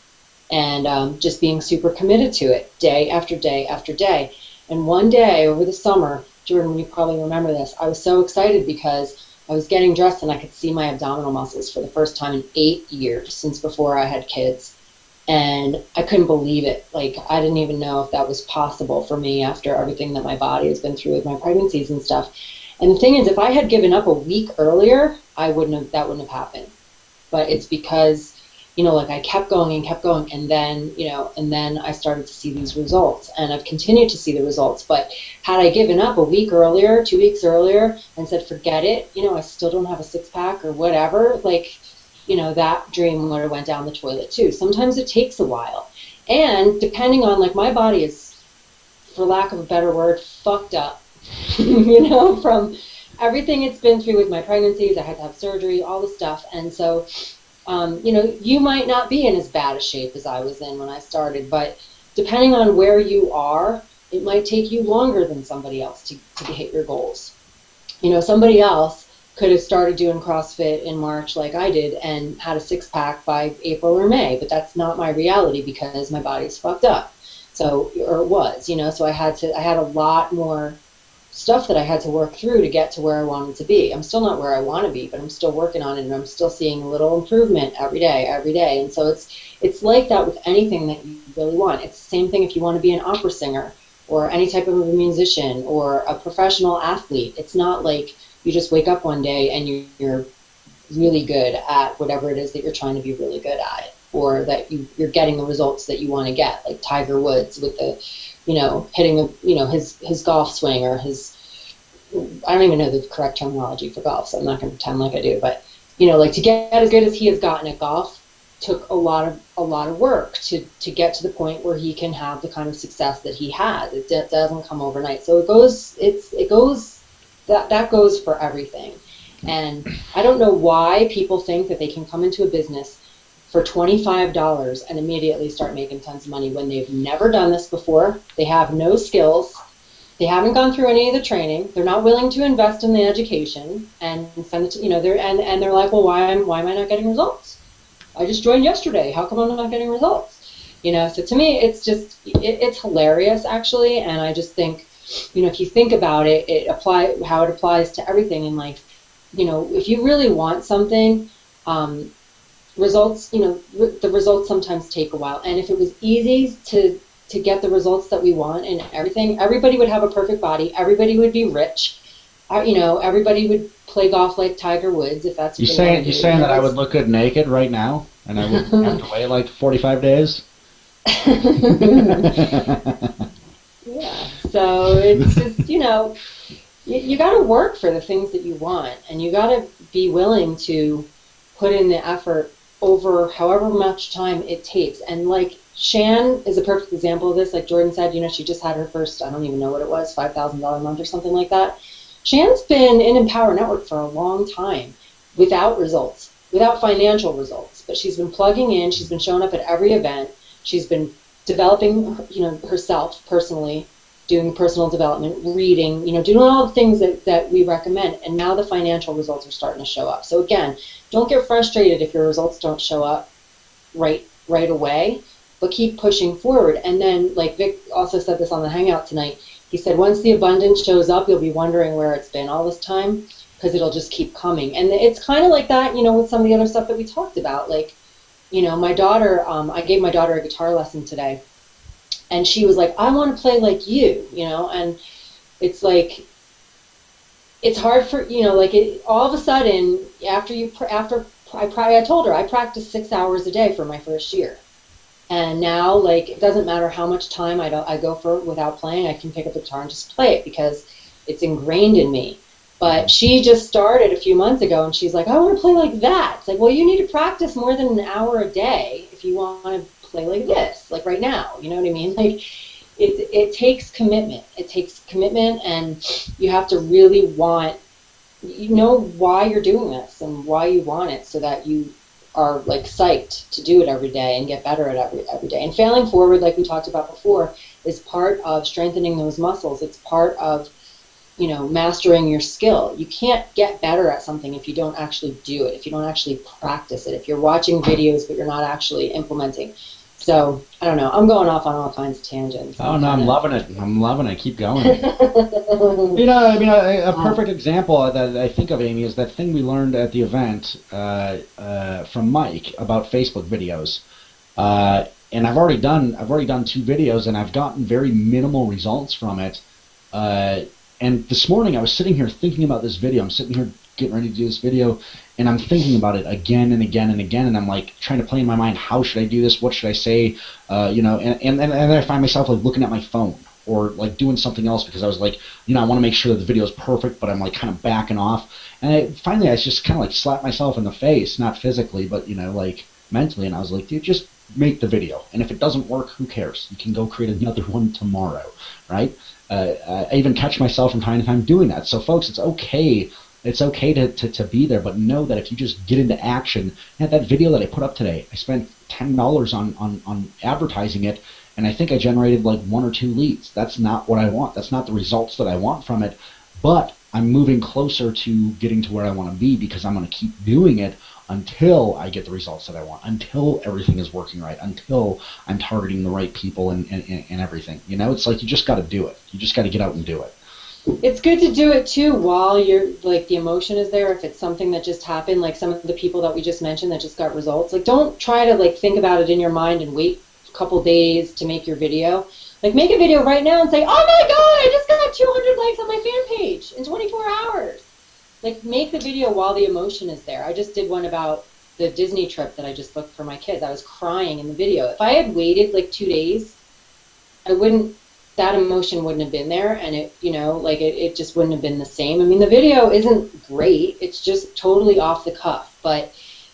and just being super committed to it day after day after day. And one day over the summer, Jordan, you probably remember this, I was so excited because I was getting dressed and I could see my abdominal muscles for the first time in 8 years since before I had kids. And I couldn't believe it. I didn't even know if that was possible for me after everything that my body has been through with my pregnancies and stuff. And the thing is, if I had given up a week earlier, that wouldn't have happened. But it's because, I kept going, and then I started to see these results, and I've continued to see the results. But had I given up a week earlier, 2 weeks earlier, and said, forget it, I still don't have a 6-pack or whatever, that dream would have went down the toilet too. Sometimes it takes a while. And depending on, like, my body is, for lack of a better word, fucked up, from everything it's been through with my pregnancies. I had to have surgery, all the stuff. And so, you might not be in as bad a shape as I was in when I started, but depending on where you are, it might take you longer than somebody else to hit your goals. Somebody else could have started doing CrossFit in March like I did and had a six-pack by April or May, but that's not my reality because my body's fucked up. So, or it was, so I had a lot more stuff that I had to work through to get to where I wanted to be. I'm still not where I want to be, but I'm still working on it, and I'm still seeing a little improvement every day. And so it's like that with anything that you really want. It's the same thing if you want to be an opera singer or any type of a musician or a professional athlete. It's not like you just wake up one day and you're really good at whatever it is that you're trying to be really good at, or that you're getting the results that you want to get, like Tiger Woods with the, hitting his golf swing, or I don't even know the correct terminology for golf, so I'm not going to pretend like I do, but, like, to get as good as he has gotten at golf took a lot of work to get to the point where he can have the kind of success that he has. It doesn't come overnight. So that goes for everything. And I don't know why people think that they can come into a business for $25 and immediately start making tons of money when they've never done this before. They have no skills. They haven't gone through any of the training. They're not willing to invest in the education and send it to, they're like, well, why am I not getting results? I just joined yesterday. How come I'm not getting results? So to me, it's just, it's hilarious, actually. And I just think, if you think about it, how it applies to everything in life. If you really want something, results, the results sometimes take a while. And if it was easy to get the results that we want and everything, everybody would have a perfect body. Everybody would be rich. Everybody would play golf like TigerOods, if that's what you're saying that I would look good naked right now, and I wouldn't have to wait like 45 days? Yeah. So it's just, you got to work for the things that you want, and you got to be willing to put in the effort over however much time it takes. And like Shan is a perfect example of this. Like Jordan said, she just had her first, I don't even know what it was, $5,000 a month or something like that. Shan's been in Empower Network for a long time without results, without financial results, but she's been plugging in. She's been showing up at every event. She's been developing, herself personally, doing personal development, reading, doing all the things that we recommend. And now the financial results are starting to show up. So again, don't get frustrated if your results don't show up right away, but keep pushing forward. And then, like Vic also said this on the Hangout tonight, he said, once the abundance shows up, you'll be wondering where it's been all this time, because it'll just keep coming. And it's kind of like that, with some of the other stuff that we talked about. Like, my daughter, I gave my daughter a guitar lesson today, and she was like, I want to play like you, and it's like, it's hard for, all of a sudden, I told her I practiced 6 hours a day for my first year. And now, like, it doesn't matter how much time I go for without playing, I can pick up the guitar and just play it because it's ingrained in me. But she just started a few months ago, and she's like, I want to play like that. It's like, well, you need to practice more than an hour a day if you want to play like this, like right now. You know what I mean? Like, it takes commitment. It takes commitment, and you have to really want, why you're doing this and why you want it, so that you are like psyched to do it every day and get better at every day. And failing forward, like we talked about before, is part of strengthening those muscles. It's part of, mastering your skill. You can't get better at something if you don't actually do it, if you don't actually practice it, if you're watching videos but you're not actually implementing. So, I don't know. I'm going off on all kinds of tangents. Oh, no, I'm loving it. I'm loving it. Keep going. A perfect example that I think of, Amy, is that thing we learned at the event from Mike about Facebook videos. And I've already done 2 videos, and I've gotten very minimal results from it. And this morning I was sitting here thinking about this video. I'm sitting here getting ready to do this video, and I'm thinking about it again and again and again, and I'm like trying to play in my mind, how should I do this? What should I say? And then I find myself like looking at my phone or like doing something else, because I was like, I want to make sure that the video is perfect, but I'm like kind of backing off. And finally I just kind of like slapped myself in the face, not physically, but like mentally, and I was like, dude, just make the video. And if it doesn't work, who cares? You can go create another one tomorrow, right? I even catch myself from time to time doing that. So folks, it's okay. It's okay to be there, but know that if you just get into action, and that video that I put up today, I spent $10 on advertising it, and I think I generated like 1 or 2 leads. That's not what I want. That's not the results that I want from it, but I'm moving closer to getting to where I want to be because I'm going to keep doing it until I get the results that I want, until everything is working right, until I'm targeting the right people and everything. You know, it's like you just got to do it. You just got to get out and do it. It's good to do it too while you're like the emotion is there. If it's something that just happened, like some of the people that we just mentioned that just got results, like don't try to like think about it in your mind and wait a couple days to make your video. Like make a video right now and say, oh my God, I just got 200 likes on my fan page in 24 hours. Like make the video while the emotion is there. I just did one about the Disney trip that I just booked for my kids. I was crying in the video. If I had waited like 2 days, that emotion wouldn't have been there, and it, you know, like it just wouldn't have been the same. I mean, the video isn't great. It's just totally off the cuff, but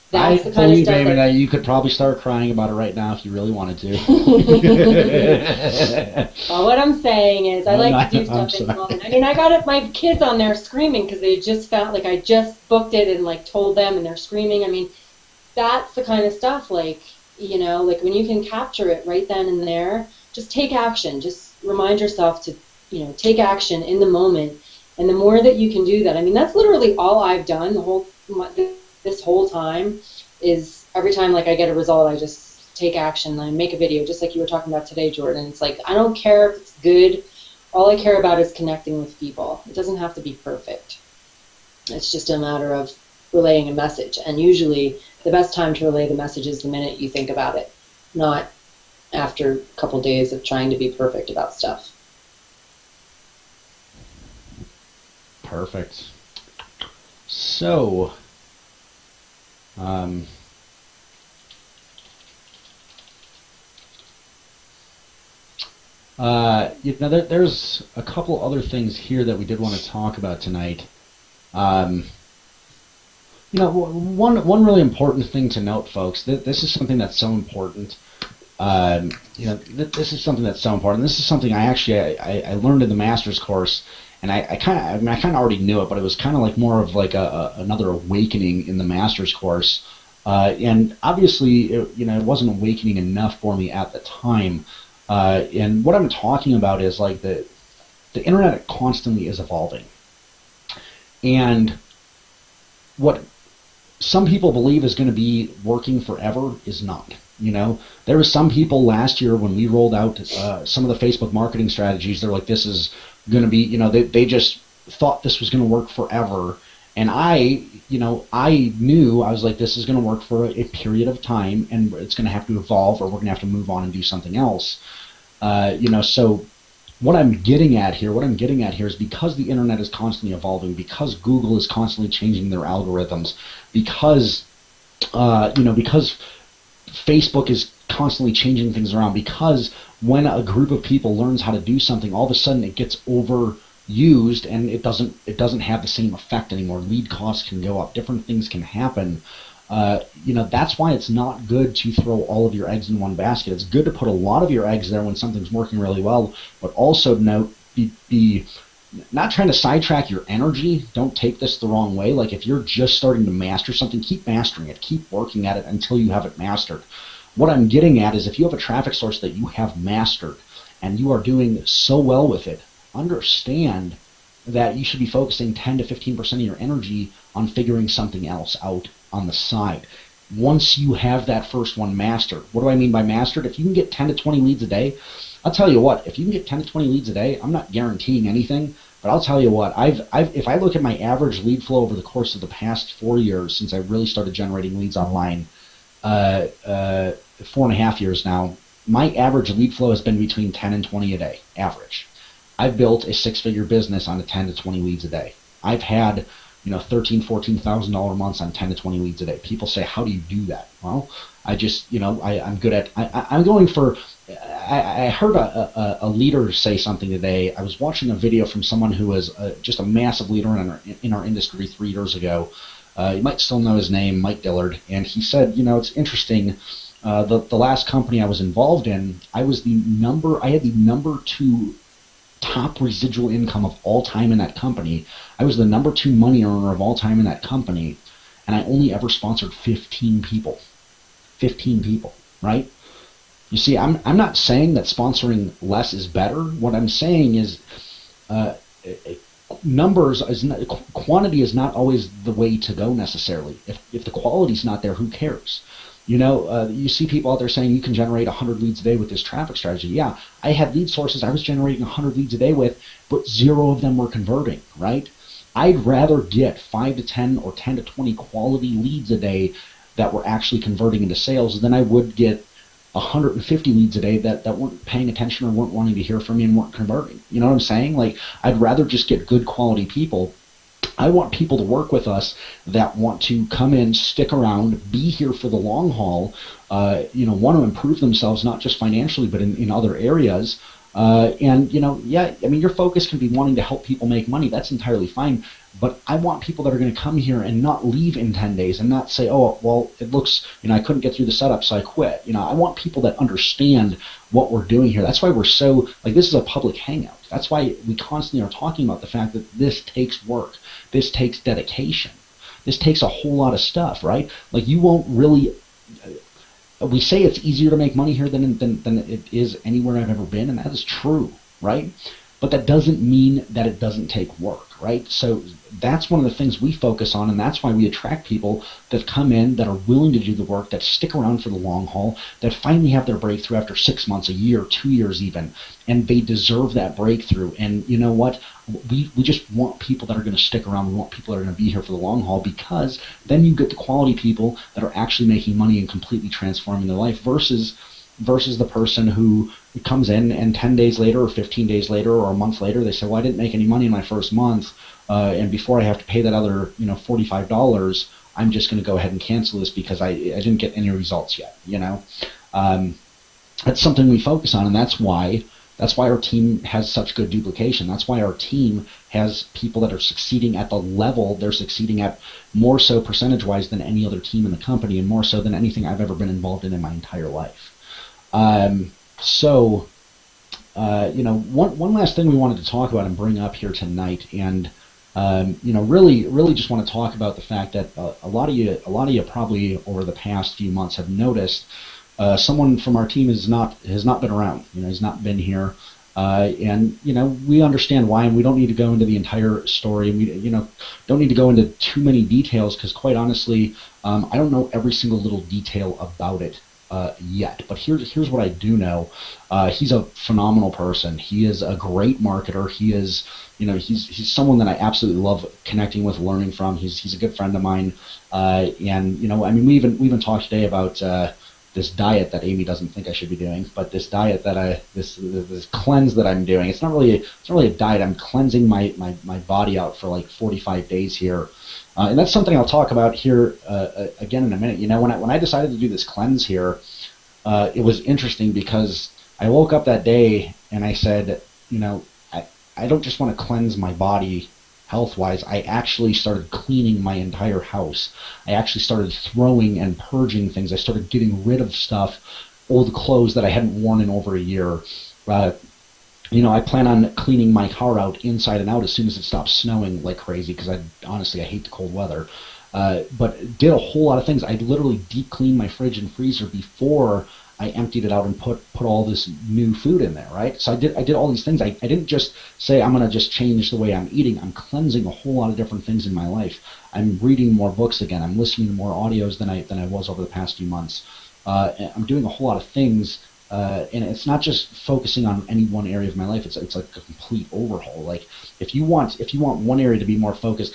that's the kind of stuff that you could probably start crying about it right now if you really wanted to. Well, what I'm saying is I like to do stuff in the moment. I mean, I got my kids on there screaming because they just found, like I just booked it and like told them and they're screaming. I mean, that's the kind of stuff, like, you know, like when you can capture it right then and there, just take action. Just remind yourself to, you know, take action in the moment. And the more that you can do that, I mean, that's literally all I've done this whole time is every time like I get a result, I just take action. I make a video, just like you were talking about today, Jordan. It's like, I don't care if it's good. All I care about is connecting with people. It doesn't have to be perfect. It's just a matter of relaying a message. And usually the best time to relay the message is the minute you think about it, not after a couple days of trying to be perfect about stuff. Perfect. So, you know, there's a couple other things here that we did want to talk about tonight. You know, one really important thing to note, folks, this is something that's so important. You know, this is something that's so important. This is something I learned in the master's course, and I kind of already knew it, but it was kind of like more of like another awakening in the master's course. And obviously, you know, it wasn't awakening enough for me at the time. And what I'm talking about is like the internet constantly is evolving, and what some people believe is going to be working forever is not. You know, there were some people last year when we rolled out some of the Facebook marketing strategies, they're like, this is going to be, you know, they just thought this was going to work forever. And I knew, I was like, this is going to work for a period of time, and it's going to have to evolve, or we're going to have to move on and do something else. You know, so what I'm getting at here is because the internet is constantly evolving, because Google is constantly changing their algorithms, because, you know, because Facebook is constantly changing things around, because when a group of people learns how to do something, all of a sudden it gets overused and it doesn't have the same effect anymore. Lead costs can go up, different things can happen. You know, that's why it's not good to throw all of your eggs in one basket. It's good to put a lot of your eggs there when something's working really well, but also be not trying to sidetrack your energy. Don't take this the wrong way. Like if you're just starting to master something, keep mastering it. Keep working at it until you have it mastered. What I'm getting at is if you have a traffic source that you have mastered and you are doing so well with it, understand that you should be focusing 10 to 15% of your energy on figuring something else out on the side. Once you have that first one mastered, what do I mean by mastered? If you can get 10 to 20 leads a day, I'll tell you what, if you can get 10 to 20 leads a day, I'm not guaranteeing anything, but I'll tell you what, if I look at my average lead flow over the course of the past 4 years since I really started generating leads online, 4.5 years now, my average lead flow has been between 10 and 20 a day, average. I've built a 6-figure business on 10 to 20 leads a day. I've had, you know, $13,000, $14,000 months on 10 to 20 leads a day. People say, how do you do that? Well, I just, you know, I'm good at, I'm going for, I heard a leader say something today. I was watching a video from someone who was just a massive leader in our industry 3 years ago. You might still know his name, Mike Dillard. And he said, you know, it's interesting The last company I was involved in, I had the number 2 top residual income of all time in that company. I was the number 2 money earner of all time in that company, and I only ever sponsored 15 people. 15 people, right? You see, I'm not saying that sponsoring less is better. What I'm saying is uh, quantity is not always the way to go necessarily. If the quality's not there, who cares? You see people out there saying you can generate 100 leads a day with this traffic strategy. Yeah, I had lead sources I was generating 100 leads a day with, but 0 of them were converting, right? I'd rather get 5 to 10 or 10 to 20 quality leads a day that were actually converting into sales than I would get 150 leads a day that weren't paying attention or weren't wanting to hear from me and weren't converting. You know what I'm saying? Like, I'd rather just get good quality people. I want people to work with us that want to come in, stick around, be here for the long haul, want to improve themselves, not just financially, but in other areas. Your focus can be wanting to help people make money. That's entirely fine. But I want people that are going to come here and not leave in 10 days and not say, oh, well, it looks, I couldn't get through the setup, so I quit. I want people that understand what we're doing here. That's why we're so, this is a public hangout. That's why we constantly are talking about the fact that this takes work. This takes dedication. This takes a whole lot of stuff, right? You won't really, we say it's easier to make money here than it is anywhere I've ever been, and that is true, right? But that doesn't mean that it doesn't take work, right? So that's one of the things we focus on, and that's why we attract people that come in, that are willing to do the work, that stick around for the long haul, that finally have their breakthrough after 6 months, a year, 2 years even, and they deserve that breakthrough. And you know what? We just want people that are going to stick around. We want people that are going to be here for the long haul, because then you get the quality people that are actually making money and completely transforming their life versus the person who comes in and 10 days later or 15 days later or a month later, they say, well, I didn't make any money in my first month, and before I have to pay that other $45, I'm just going to go ahead and cancel this because I didn't get any results yet. That's something we focus on, and that's why our team has such good duplication. That's why our team has people that are succeeding at the level they're succeeding at, more so percentage-wise than any other team in the company, and more so than anything I've ever been involved in my entire life. One last thing we wanted to talk about and bring up here tonight, and really just want to talk about the fact that a lot of you probably over the past few months have noticed someone from our team has not been around. He's not been here, and we understand why, and we don't need to go into the entire story. We don't need to go into too many details, because quite honestly, I don't know every single little detail about it yet. But here's what I do know. He's a phenomenal person. He is a great marketer. He is, he's someone that I absolutely love connecting with, learning from. He's a good friend of mine. We even talked today about this diet that Amy doesn't think I should be doing, but this diet that this cleanse that I'm doing. It's not really a diet. I'm cleansing my body out for 45 days here. And that's something I'll talk about here again in a minute. When I decided to do this cleanse here, it was interesting because I woke up that day and I said, I don't just want to cleanse my body health-wise. I actually started cleaning my entire house. I actually started throwing and purging things. I started getting rid of stuff, old clothes that I hadn't worn in over a year. I plan on cleaning my car out inside and out as soon as it stops snowing like crazy, because I hate the cold weather. But did a whole lot of things. I literally deep cleaned my fridge and freezer before I emptied it out and put all this new food in there, right? So I did all these things. I didn't just say I'm going to just change the way I'm eating. I'm cleansing a whole lot of different things in my life. I'm reading more books again. I'm listening to more audios than I was over the past few months. I'm doing a whole lot of things. And it's not just focusing on any one area of my life. It's like a complete overhaul. If you want one area to be more focused,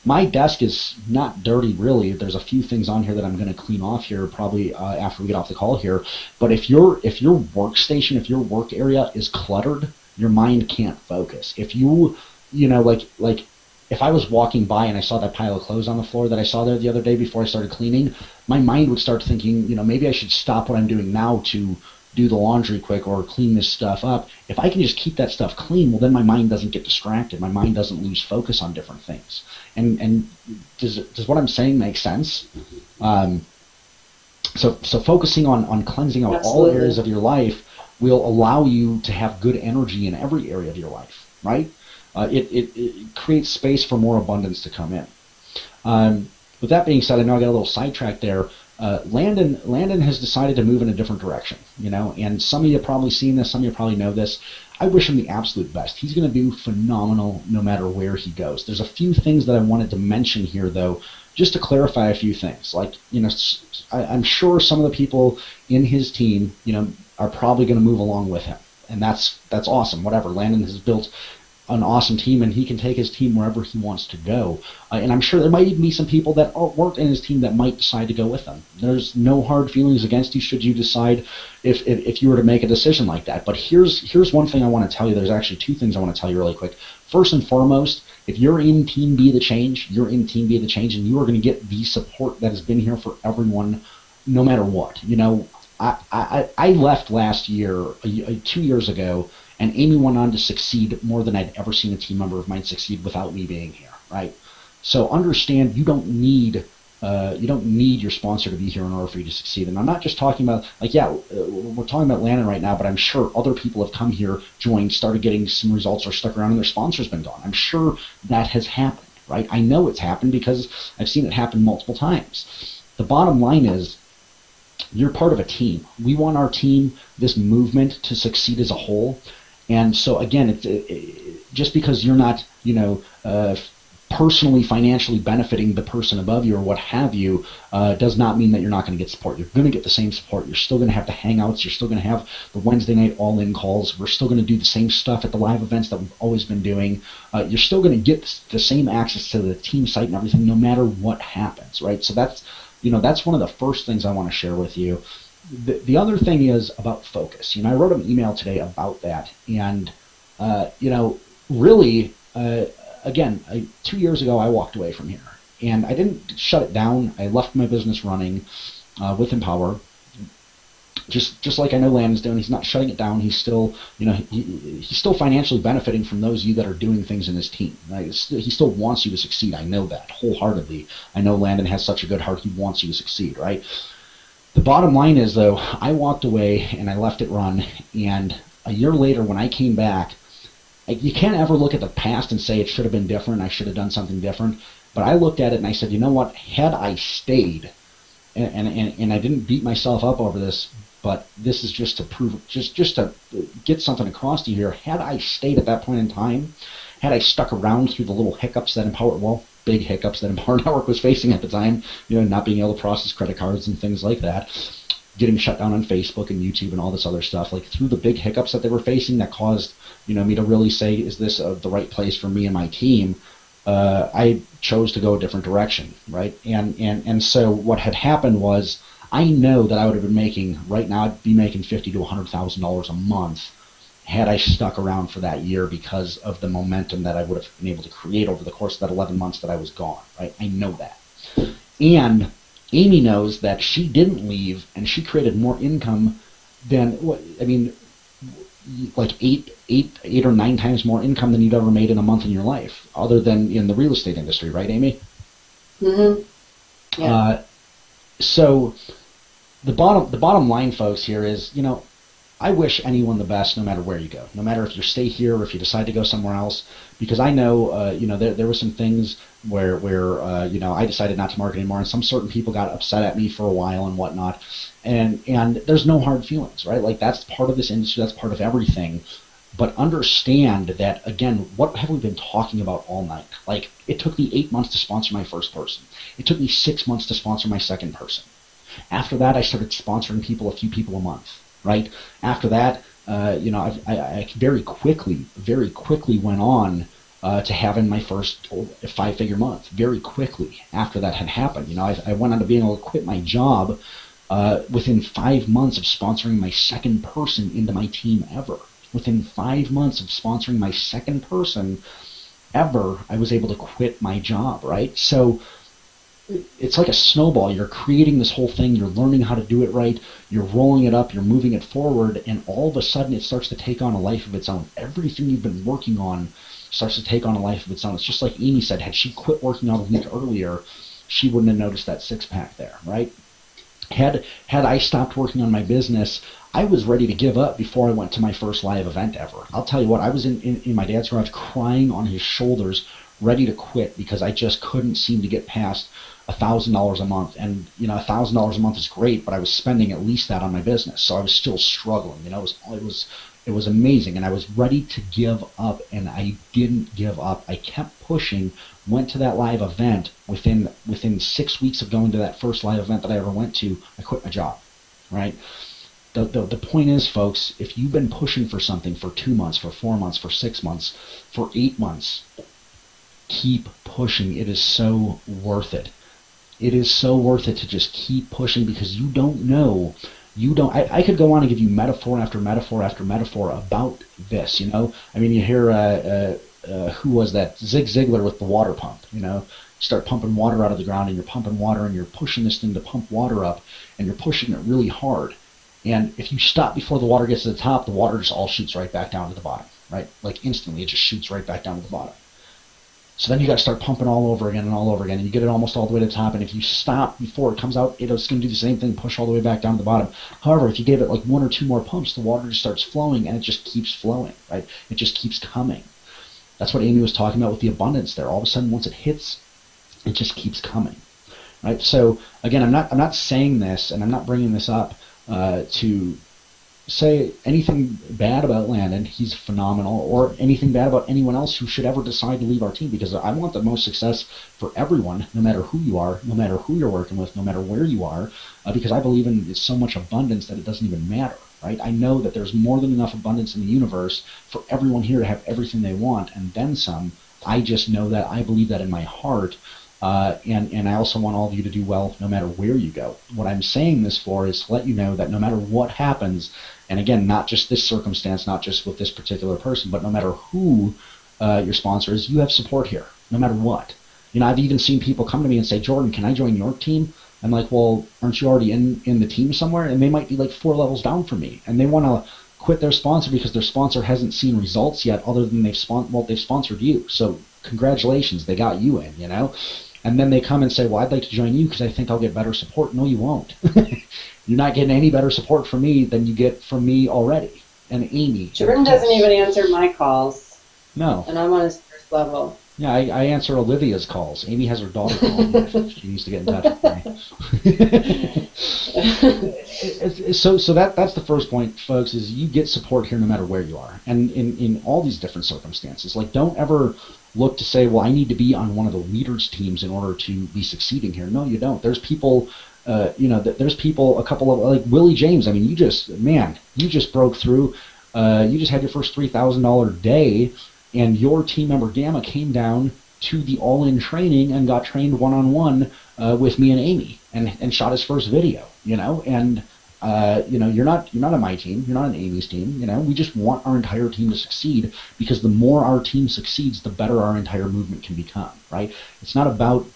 my desk is not dirty really. There's a few things on here that I'm going to clean off here probably after we get off the call here. But if your workstation, if your work area is cluttered, your mind can't focus. If if I was walking by and I saw that pile of clothes on the floor that I saw there the other day before I started cleaning, my mind would start thinking, maybe I should stop what I'm doing now to do the laundry quick or clean this stuff up. If I can just keep that stuff clean, well, then my mind doesn't get distracted. My mind doesn't lose focus on different things. And does what I'm saying make sense? So focusing on cleansing out all Absolutely. areas of your life will allow you to have good energy in every area of your life, right? It creates space for more abundance to come in. With that being said, I know I got a little sidetracked there. Landon has decided to move in a different direction, and some of you have probably seen this, some of you probably know this. I wish him the absolute best. He's going to do phenomenal no matter where he goes. There's a few things that I wanted to mention here, though, just to clarify a few things. Like, I'm sure some of the people in his team, are probably going to move along with him, and that's awesome. Whatever. Landon has built an awesome team, and he can take his team wherever he wants to go. And I'm sure there might even be some people that weren't in his team that might decide to go with him. There's no hard feelings against you should you decide if you were to make a decision like that. But here's one thing I want to tell you. There's actually two things I want to tell you really quick. First and foremost, if you're in Team Be the Change, you're in Team Be the Change, and you are going to get the support that has been here for everyone, no matter what. I left last year, 2 years ago, and Amy went on to succeed more than I'd ever seen a team member of mine succeed without me being here, right? So understand you don't need your sponsor to be here in order for you to succeed. And I'm not just talking about, we're talking about Landon right now, but I'm sure other people have come here, joined, started getting some results, or stuck around and their sponsor's been gone. I'm sure that has happened, right? I know it's happened because I've seen it happen multiple times. The bottom line is, you're part of a team. We want our team, this movement, to succeed as a whole. And so again, just because you're not, personally financially benefiting the person above you or what have you, does not mean that you're not going to get support. You're going to get the same support. You're still going to have the hangouts. You're still going to have the Wednesday night all-in calls. We're still going to do the same stuff at the live events that we've always been doing. You're still going to get the same access to the team site and everything, no matter what happens, right? So that's one of the first things I want to share with you. The other thing is about focus. I wrote an email today about that, and really, again, 2 years ago I walked away from here, and I didn't shut it down. I left my business running with Empower, just like I know Landon's doing. He's not shutting it down. He's still, he's still financially benefiting from those of you that are doing things in his team. Right? He still wants you to succeed. I know that wholeheartedly. I know Landon has such a good heart. He wants you to succeed, right? The bottom line is, though, I walked away and I left it run, and a year later when I came back, you can't ever look at the past and say it should have been different, I should have done something different, but I looked at it and I said, you know what, had I stayed, and I didn't beat myself up over this, but this is just to prove, just to get something across to you here, had I stayed at that point in time, had I stuck around through the little hiccups that big hiccups that Empower Network was facing at the time, not being able to process credit cards and things like that, getting shut down on Facebook and YouTube and all this other stuff, like through the big hiccups that they were facing that caused, me to really say, is this the right place for me and my team? I chose to go a different direction, right? And so what had happened was, I know that I would have been making, right now I'd be making $50,000 to $100,000 a month had I stuck around for that year, because of the momentum that I would have been able to create over the course of that 11 months that I was gone, right? I know that. And Amy knows that she didn't leave, and she created more income than, like eight or nine times more income than you'd ever made in a month in your life, other than in the real estate industry, right, Amy? Mm-hmm. Yeah. So the bottom line, folks, here is, I wish anyone the best, no matter where you go, no matter if you stay here or if you decide to go somewhere else, because I know, there were some things where I decided not to market anymore, and some certain people got upset at me for a while and whatnot, and there's no hard feelings, right? Like, that's part of this industry, that's part of everything, but understand that, again, what have we been talking about all night? Like, it took me 8 months to sponsor my first person. It took me 6 months to sponsor my second person. After that, I started sponsoring a few people a month. Right after that, I very quickly went on to having my first 5-figure month. Very quickly after that had happened, I went on to being able to quit my job within 5 months of sponsoring my second person into my team ever. Within 5 months of sponsoring my second person ever, I was able to quit my job. Right, so it's like a snowball. You're creating this whole thing, you're learning how to do it right, you're rolling it up, you're moving it forward, and all of a sudden it starts to take on a life of its own. Everything you've been working on starts to take on a life of its own. It's just like Amy said, had she quit working out a week earlier, she wouldn't have noticed that six-pack there, right? Had I stopped working on my business, I was ready to give up before I went to my first live event ever. I'll tell you what, I was in my dad's garage crying on his shoulders, ready to quit because I just couldn't seem to get past $1,000 a month. And $1,000 a month is great, but I was spending at least that on my business, so I was still struggling. It was amazing, and I was ready to give up, and I didn't give up. I kept pushing. Went to that live event. Within 6 weeks of going to that first live event that I ever went to, I quit my job. Right. The point is, folks, if you've been pushing for something for 2 months, for 4 months, for 6 months, for 8 months, keep pushing. It is so worth it. It is so worth it to just keep pushing, because you don't know. I could go on and give you metaphor after metaphor after metaphor about this. I mean, you hear who was that? Zig Ziglar with the water pump. You start pumping water out of the ground, and you're pumping water, and you're pushing this thing to pump water up, and you're pushing it really hard. And if you stop before the water gets to the top, the water just all shoots right back down to the bottom, right? Like instantly, it just shoots right back down to the bottom. So then you got to start pumping all over again and all over again, and you get it almost all the way to the top. And if you stop before it comes out, it's going to do the same thing, push all the way back down to the bottom. However, if you gave it like 1 or 2 more pumps, the water just starts flowing, and it just keeps flowing, right? It just keeps coming. That's what Amy was talking about with the abundance there. All of a sudden, once it hits, it just keeps coming, right? So again, I'm not saying this, and I'm not bringing this up to say anything bad about Landon. He's phenomenal, or anything bad about anyone else who should ever decide to leave our team, because I want the most success for everyone, no matter who you are, no matter who you're working with, no matter where you are, because I believe in so much abundance that it doesn't even matter, right? I know that there's more than enough abundance in the universe for everyone here to have everything they want, and then some. I just know that. I believe that in my heart. And I also want all of you to do well no matter where you go. What I'm saying this for is to let you know that no matter what happens, and again, not just this circumstance, not just with this particular person, but no matter who your sponsor is, you have support here, no matter what. I've even seen people come to me and say, Jordan, can I join your team? I'm like, well, aren't you already in the team somewhere? And they might be like 4 levels down from me, and they want to quit their sponsor because their sponsor hasn't seen results yet, other than they've sponsored you. So congratulations, they got you in, And then they come and say, well, I'd like to join you because I think I'll get better support. No, you won't. You're not getting any better support from me than you get from me already. And Amy. Jordan doesn't even answer my calls. No. And I'm on his first level. Yeah, I answer Olivia's calls. Amy has her daughter calling me. She needs to get in touch with me. So that's the first point, folks, is you get support here no matter where you are. And in all these different circumstances. Like, don't ever look to say, well, I need to be on one of the leaders' teams in order to be succeeding here. No, you don't. There's people, there's people, a couple of, like Willie James. I mean, you just broke through. You just had your first $3,000 day, and your team member Gamma came down to the all-in training and got trained one-on-one with me and Amy, and shot his first video. And you're not on my team, you're not on Amy's team. We just want our entire team to succeed, because the more our team succeeds, the better our entire movement can become, right? It's not about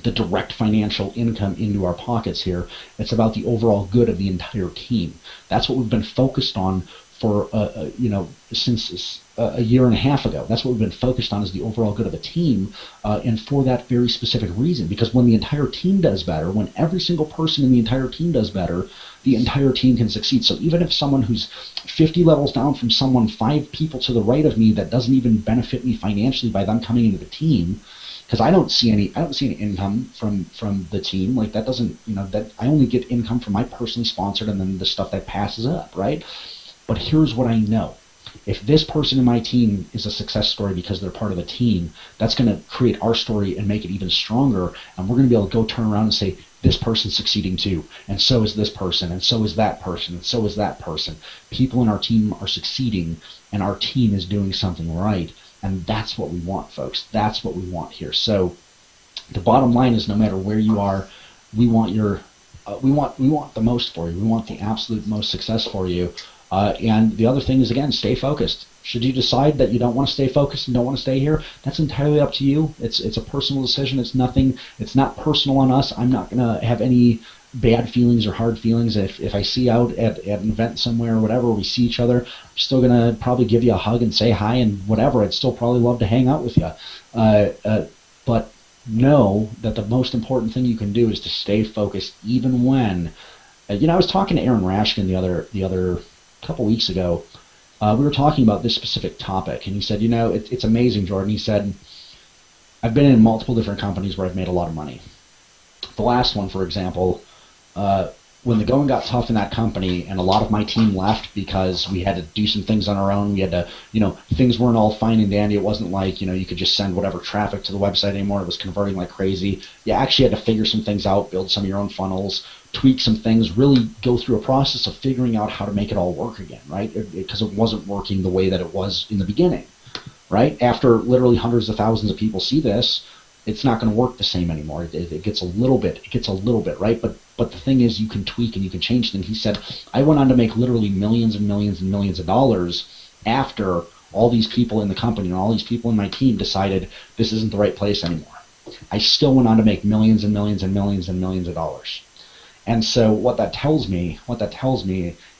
the direct financial income into our pockets here. It's about the overall good of the entire team. That's what we've been focused on for since a year and a half ago. That's what we've been focused on, is the overall good of the team, and for that very specific reason. Because when the entire team does better, when every single person in the entire team does better, the entire team can succeed. So even if someone who's 50 levels down from someone 5 people to the right of me that doesn't even benefit me financially by them coming into the team, because I don't see any income from the team. Like, that doesn't, that I only get income from my personally sponsored and then the stuff that passes up, right? But here's what I know. If this person in my team is a success story because they're part of a team, that's going to create our story and make it even stronger. And we're going to be able to go turn around and say, this person's succeeding too, and so is this person, and so is that person, and so is that person. People in our team are succeeding, and our team is doing something right. And that's what we want, folks. That's what we want here. So the bottom line is, no matter where you are, we want we want the most for you. We want the absolute most success for you. And the other thing is, again, stay focused. Should you decide that you don't want to stay focused and don't want to stay here, that's entirely up to you. It's a personal decision. It's not personal on us. I'm not going to have any bad feelings or hard feelings. If I see out at an event somewhere or whatever, we see each other, I'm still going to probably give you a hug and say hi and whatever. I'd still probably love to hang out with you. But know that the most important thing you can do is to stay focused even when, I was talking to Aaron Rashkin the other couple weeks ago. We were talking about this specific topic, and he said, it's amazing, Jordan. He said, I've been in multiple different companies where I've made a lot of money. The last one, for example, when the going got tough in that company and a lot of my team left because we had to do some things on our own, we had to, things weren't all fine and dandy. It wasn't like, you could just send whatever traffic to the website anymore. It was converting like crazy. You actually had to figure some things out, build some of your own funnels, tweak some things, really go through a process of figuring out how to make it all work again, right? Because it wasn't working the way that it was in the beginning, right? After literally hundreds of thousands of people see this, it's not going to work the same anymore. It gets a little bit, right? But the thing is, you can tweak and you can change things. He said, I went on to make literally millions and millions and millions of dollars after all these people in the company and all these people in my team decided this isn't the right place anymore. I still went on to make millions and millions and millions and millions of dollars. And so what that tells me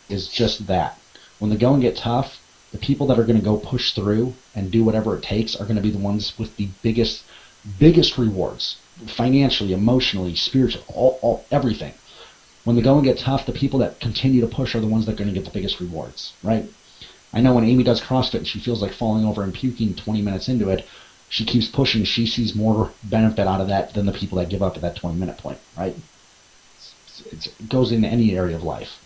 is just that. When the going gets tough, the people that are going to go push through and do whatever it takes are going to be the ones with the biggest rewards, financially, emotionally, spiritually, all everything. When the going gets tough, the people that continue to push are the ones that are going to get the biggest rewards, right? I know when Amy does CrossFit and she feels like falling over and puking 20 minutes into it, she keeps pushing. She sees more benefit out of that than the people that give up at that 20-minute point, right? It goes into any area of life.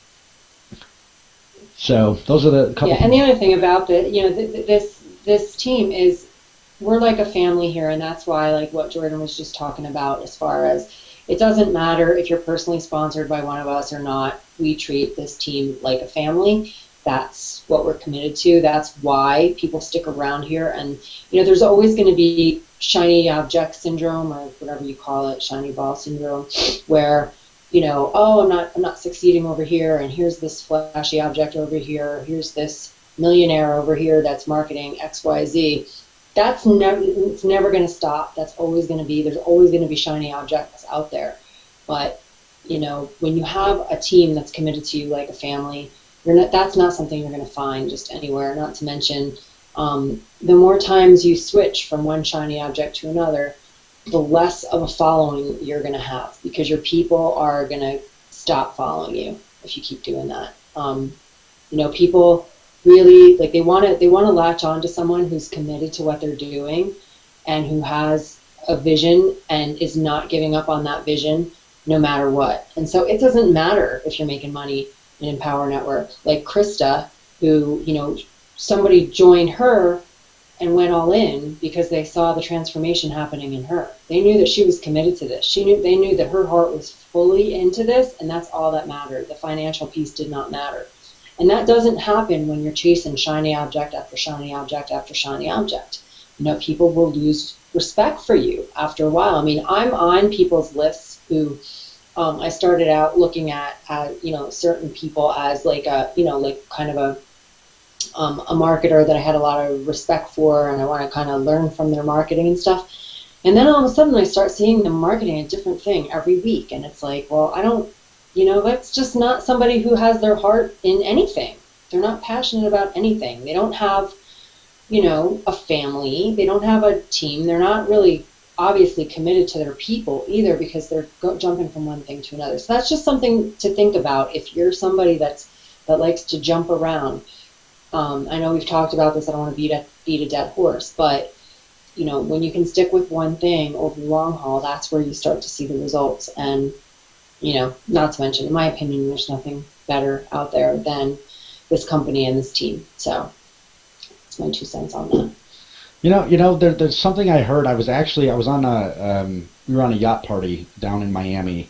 So those are the couple. Yeah, and the other thing about this team is, we're like a family here, and that's why, like what Jordan was just talking about, as far as it doesn't matter if you're personally sponsored by one of us or not, we treat this team like a family. That's what we're committed to. That's why people stick around here. And there's always going to be shiny object syndrome, or whatever you call it, shiny ball syndrome, where oh, I'm not succeeding over here, and here's this flashy object over here, here's this millionaire over here that's marketing XYZ. It's never going to stop. That's always going to be, there's always going to be shiny objects out there. But, when you have a team that's committed to you like a family, that's not something you're going to find just anywhere. Not to mention, the more times you switch from one shiny object to another, the less of a following you're going to have, because your people are going to stop following you if you keep doing that. People really, like, they want to latch on to someone who's committed to what they're doing and who has a vision and is not giving up on that vision no matter what. And so it doesn't matter if you're making money in Empower Network. Like Krista, who, somebody joined her and went all in because they saw the transformation happening in her. They knew that she was committed to this. They knew that her heart was fully into this, and that's all that mattered. The financial piece did not matter. And that doesn't happen when you're chasing shiny object after shiny object after shiny object. People will lose respect for you after a while. I mean, I'm on people's lists who I started out looking at certain people as like a, like kind of a marketer that I had a lot of respect for, and I want to kind of learn from their marketing and stuff. And then all of a sudden I start seeing them marketing a different thing every week. And it's like, well, I don't, that's just not somebody who has their heart in anything. They're not passionate about anything. They don't have, a family. They don't have a team. They're not really obviously committed to their people either, because they're jumping from one thing to another. So that's just something to think about if you're somebody that likes to jump around. I know we've talked about this. I don't want to beat a dead horse, but when you can stick with one thing over the long haul, that's where you start to see the results. And not to mention, in my opinion, there's nothing better out there than this company and this team. So that's my 2 cents on that. There's something I heard. I was on we were on a yacht party down in Miami,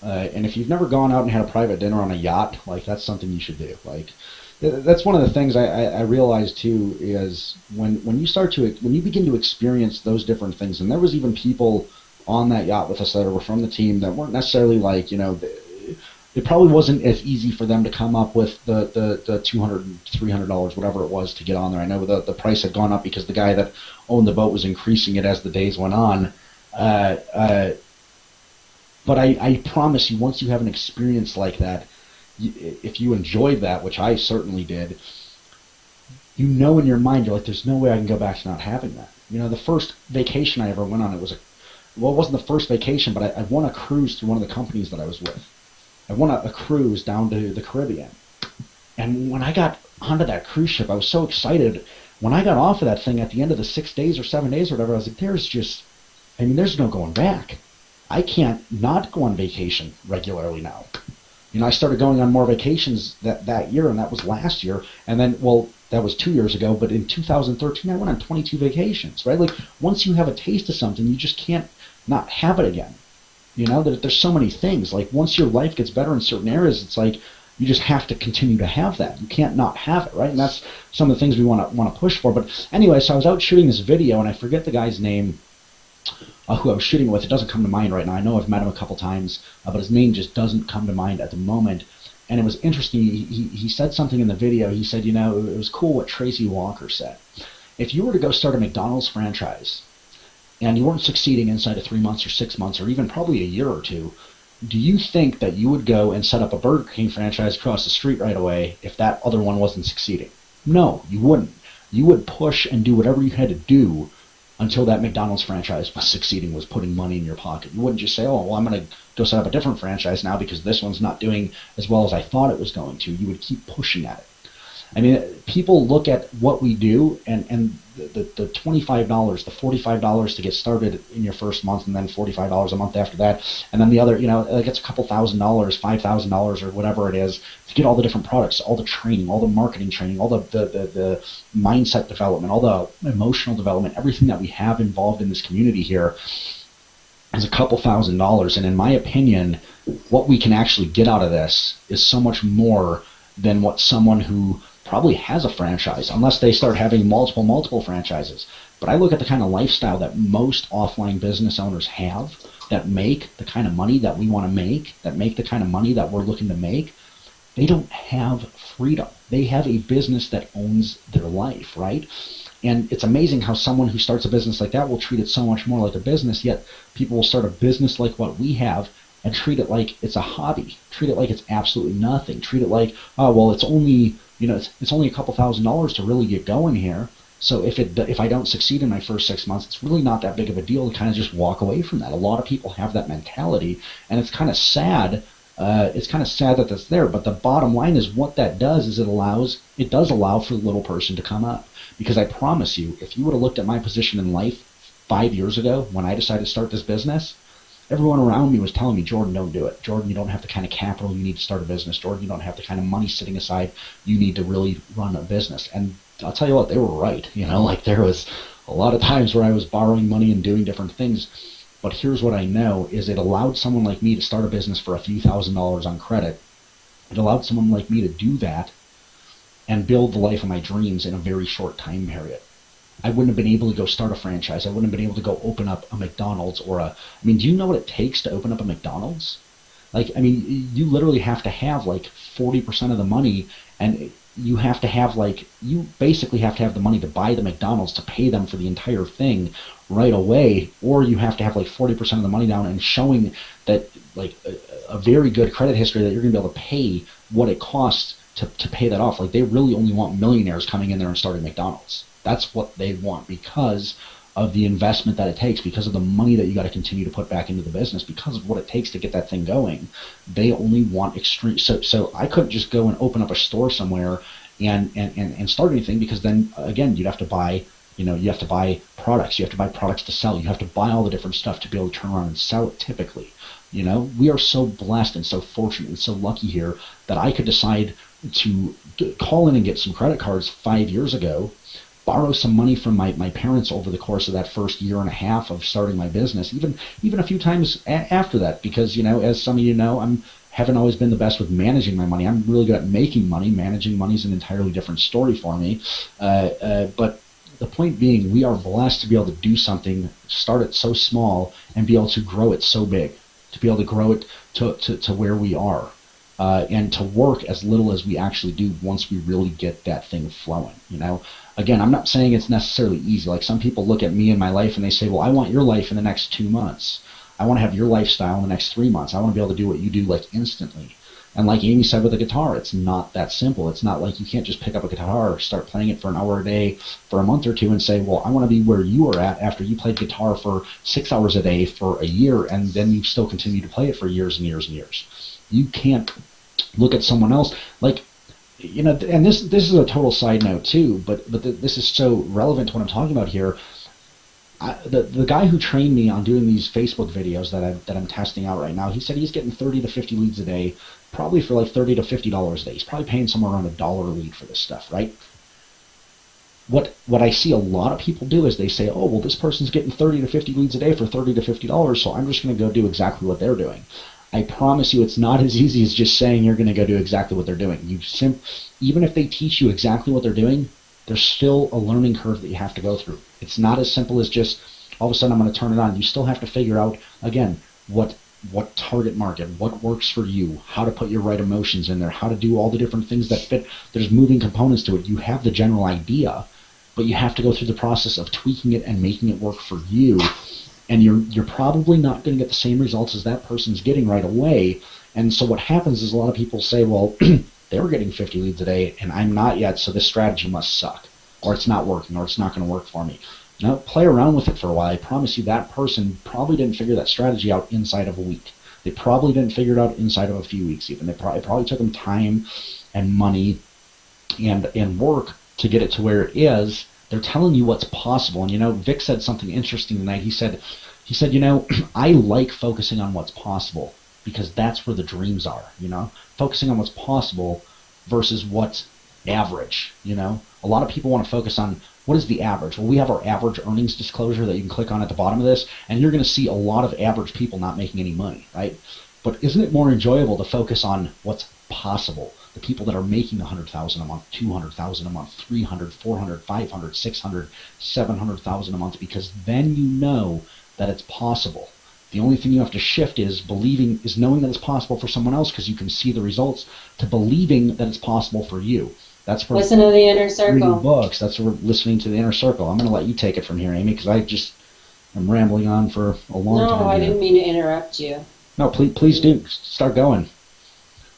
and if you've never gone out and had a private dinner on a yacht, like, that's something you should do. Like, that's one of the things I realized too, is when you begin to experience those different things, and there was even people on that yacht with us that were from the team that weren't necessarily like, it probably wasn't as easy for them to come up with the $200, $300, whatever it was, to get on there. I know the price had gone up because the guy that owned the boat was increasing it as the days went on. But I promise you, once you have an experience like that, if you enjoyed that, which I certainly did, in your mind, you're like, there's no way I can go back to not having that. The first vacation I ever went on, it was well, it wasn't the first vacation, but I won a cruise through one of the companies that I was with. I won a cruise down to the Caribbean. And when I got onto that cruise ship, I was so excited. When I got off of that thing at the end of the 6 days or 7 days or whatever, I was like, there's no going back. I can't not go on vacation regularly now. I started going on more vacations that year, and that was last year. And then, well, that was 2 years ago, but in 2013, I went on 22 vacations, right? Like, once you have a taste of something, you just can't not have it again. There's so many things. Like, once your life gets better in certain areas, it's like you just have to continue to have that. You can't not have it, right? And that's some of the things we want to push for. But anyway, so I was out shooting this video, and I forget the guy's name who I was shooting with. It doesn't come to mind right now. I know I've met him a couple times, but his name just doesn't come to mind at the moment. And it was interesting. He said something in the video. He said, it was cool what Tracy Walker said. If you were to go start a McDonald's franchise and you weren't succeeding inside of 3 months or 6 months or even probably a year or two, do you think that you would go and set up a Burger King franchise across the street right away if that other one wasn't succeeding? No, you wouldn't. You would push and do whatever you had to do until that McDonald's franchise was succeeding, was putting money in your pocket. You wouldn't just say, oh, well, I'm going to go set up a different franchise now because this one's not doing as well as I thought it was going to. You would keep pushing at it. I mean, people look at what we do, and the $25, the $45 to get started in your first month, and then $45 a month after that, and then the other, like it's a couple $1,000, $5,000 or whatever it is to get all the different products, all the training, all the marketing training, all the mindset development, all the emotional development, everything that we have involved in this community here is a couple $1,000. And in my opinion, what we can actually get out of this is so much more than what someone who probably has a franchise, unless they start having multiple franchises. But I look at the kind of lifestyle that most offline business owners have, that make the kind of money that we want to make, that make the kind of money that we're looking to make. They don't have freedom. They have a business that owns their life, right? And it's amazing how someone who starts a business like that will treat it so much more like a business, yet people will start a business like what we have and treat it like it's a hobby, treat it like it's absolutely nothing, treat it like, oh, well, it's only, it's only a couple $1,000s to really get going here. So if I don't succeed in my first 6 months, it's really not that big of a deal to kind of just walk away from that. A lot of people have that mentality, and it's kind of sad. It's kind of sad that that's there, but the bottom line is what that does is it does allow for the little person to come up. Because I promise you, if you would have looked at my position in life 5 years ago when I decided to start this business, everyone around me was telling me, Jordan, don't do it. Jordan, you don't have the kind of capital you need to start a business. Jordan, you don't have the kind of money sitting aside you need to really run a business. And I'll tell you what, they were right. Like there was a lot of times where I was borrowing money and doing different things. But here's what I know is it allowed someone like me to start a business for a few $1,000s on credit. It allowed someone like me to do that and build the life of my dreams in a very short time period. I wouldn't have been able to go start a franchise. I wouldn't have been able to go open up a McDonald's do you know what it takes to open up a McDonald's? You literally have to have like 40% of the money, and you have to have you basically have to have the money to buy the McDonald's to pay them for the entire thing right away, or you have to have like 40% of the money down and showing that like a very good credit history that you're going to be able to pay what it costs to pay that off. Like they really only want millionaires coming in there and starting McDonald's. That's what they want because of the investment that it takes, because of the money that you got to continue to put back into the business, because of what it takes to get that thing going. They only want extreme. So I couldn't just go and open up a store somewhere and start anything, because then again you'd have to buy, you have to buy products. You have to buy products to sell. You have to buy all the different stuff to be able to turn around and sell it typically. We are so blessed and so fortunate and so lucky here that I could decide to call in and get some credit cards 5 years ago, borrow some money from my parents over the course of that first year and a half of starting my business, even a few times after that, because, as some of you know, haven't always been the best with managing my money. I'm really good at making money. Managing money is an entirely different story for me. But the point being, we are blessed to be able to do something, start it so small, and be able to grow it so big, to be able to grow it to where we are. And to work as little as we actually do once we really get that thing flowing. Again, I'm not saying it's necessarily easy. Like some people look at me and my life and they say, well, I want your life in the next 2 months. I want to have your lifestyle in the next 3 months. I want to be able to do what you do like instantly. And like Amy said with the guitar, it's not that simple. It's not like you can't just pick up a guitar, start playing it for an hour a day for a month or two and say, well, I want to be where you were at after you played guitar for 6 hours a day for a year, and then you still continue to play it for years and years and years. You can't look at someone else like, and this is a total side note too, but this is so relevant to what I'm talking about here. The guy who trained me on doing these Facebook videos that I'm testing out right now, he said he's getting 30 to 50 leads a day, probably for like $30 to $50 a day. He's probably paying somewhere around $1 a lead for this stuff, right? What I see a lot of people do is they say, oh, well, this person's getting 30 to 50 leads a day for $30 to $50, so I'm just going to go do exactly what they're doing. I promise you it's not as easy as just saying you're going to go do exactly what they're doing. Even if they teach you exactly what they're doing, there's still a learning curve that you have to go through. It's not as simple as just all of a sudden I'm going to turn it on. You still have to figure out, again, what target market, what works for you, how to put your right emotions in there, how to do all the different things that fit. There's moving components to it. You have the general idea, but you have to go through the process of tweaking it and making it work for you. And you're probably not going to get the same results as that person's getting right away. And so what happens is a lot of people say, well, they were getting 50 leads a day and I'm not yet, so this strategy must suck, or it's not working, or it's not going to work for me. No, play around with it for a while. I promise you that person probably didn't figure that strategy out inside of a week. They probably didn't figure it out inside of a few weeks even. It probably took them time and money and work to get it to where it is. They're telling you what's possible. And Vic said something interesting tonight. He said, I like focusing on what's possible because that's where the dreams are, focusing on what's possible versus what's average, A lot of people want to focus on what is the average. Well, we have our average earnings disclosure that you can click on at the bottom of this, and you're going to see a lot of average people not making any money, right? But isn't it more enjoyable to focus on what's possible? The people that are making $100,000 a month, $200,000 a month, $300,000, $400,000, $500,000, $600,000, $700,000 a month, because then you know that it's possible. The only thing you have to shift is knowing that it's possible for someone else because you can see the results, to believing that it's possible for you. That's for listen to the inner circle. Reading books. That's for listening to the inner circle. I'm going to let you take it from here, Amy, because I'm rambling on for a long time. No, I didn't mean to interrupt you. No, please do. Start going.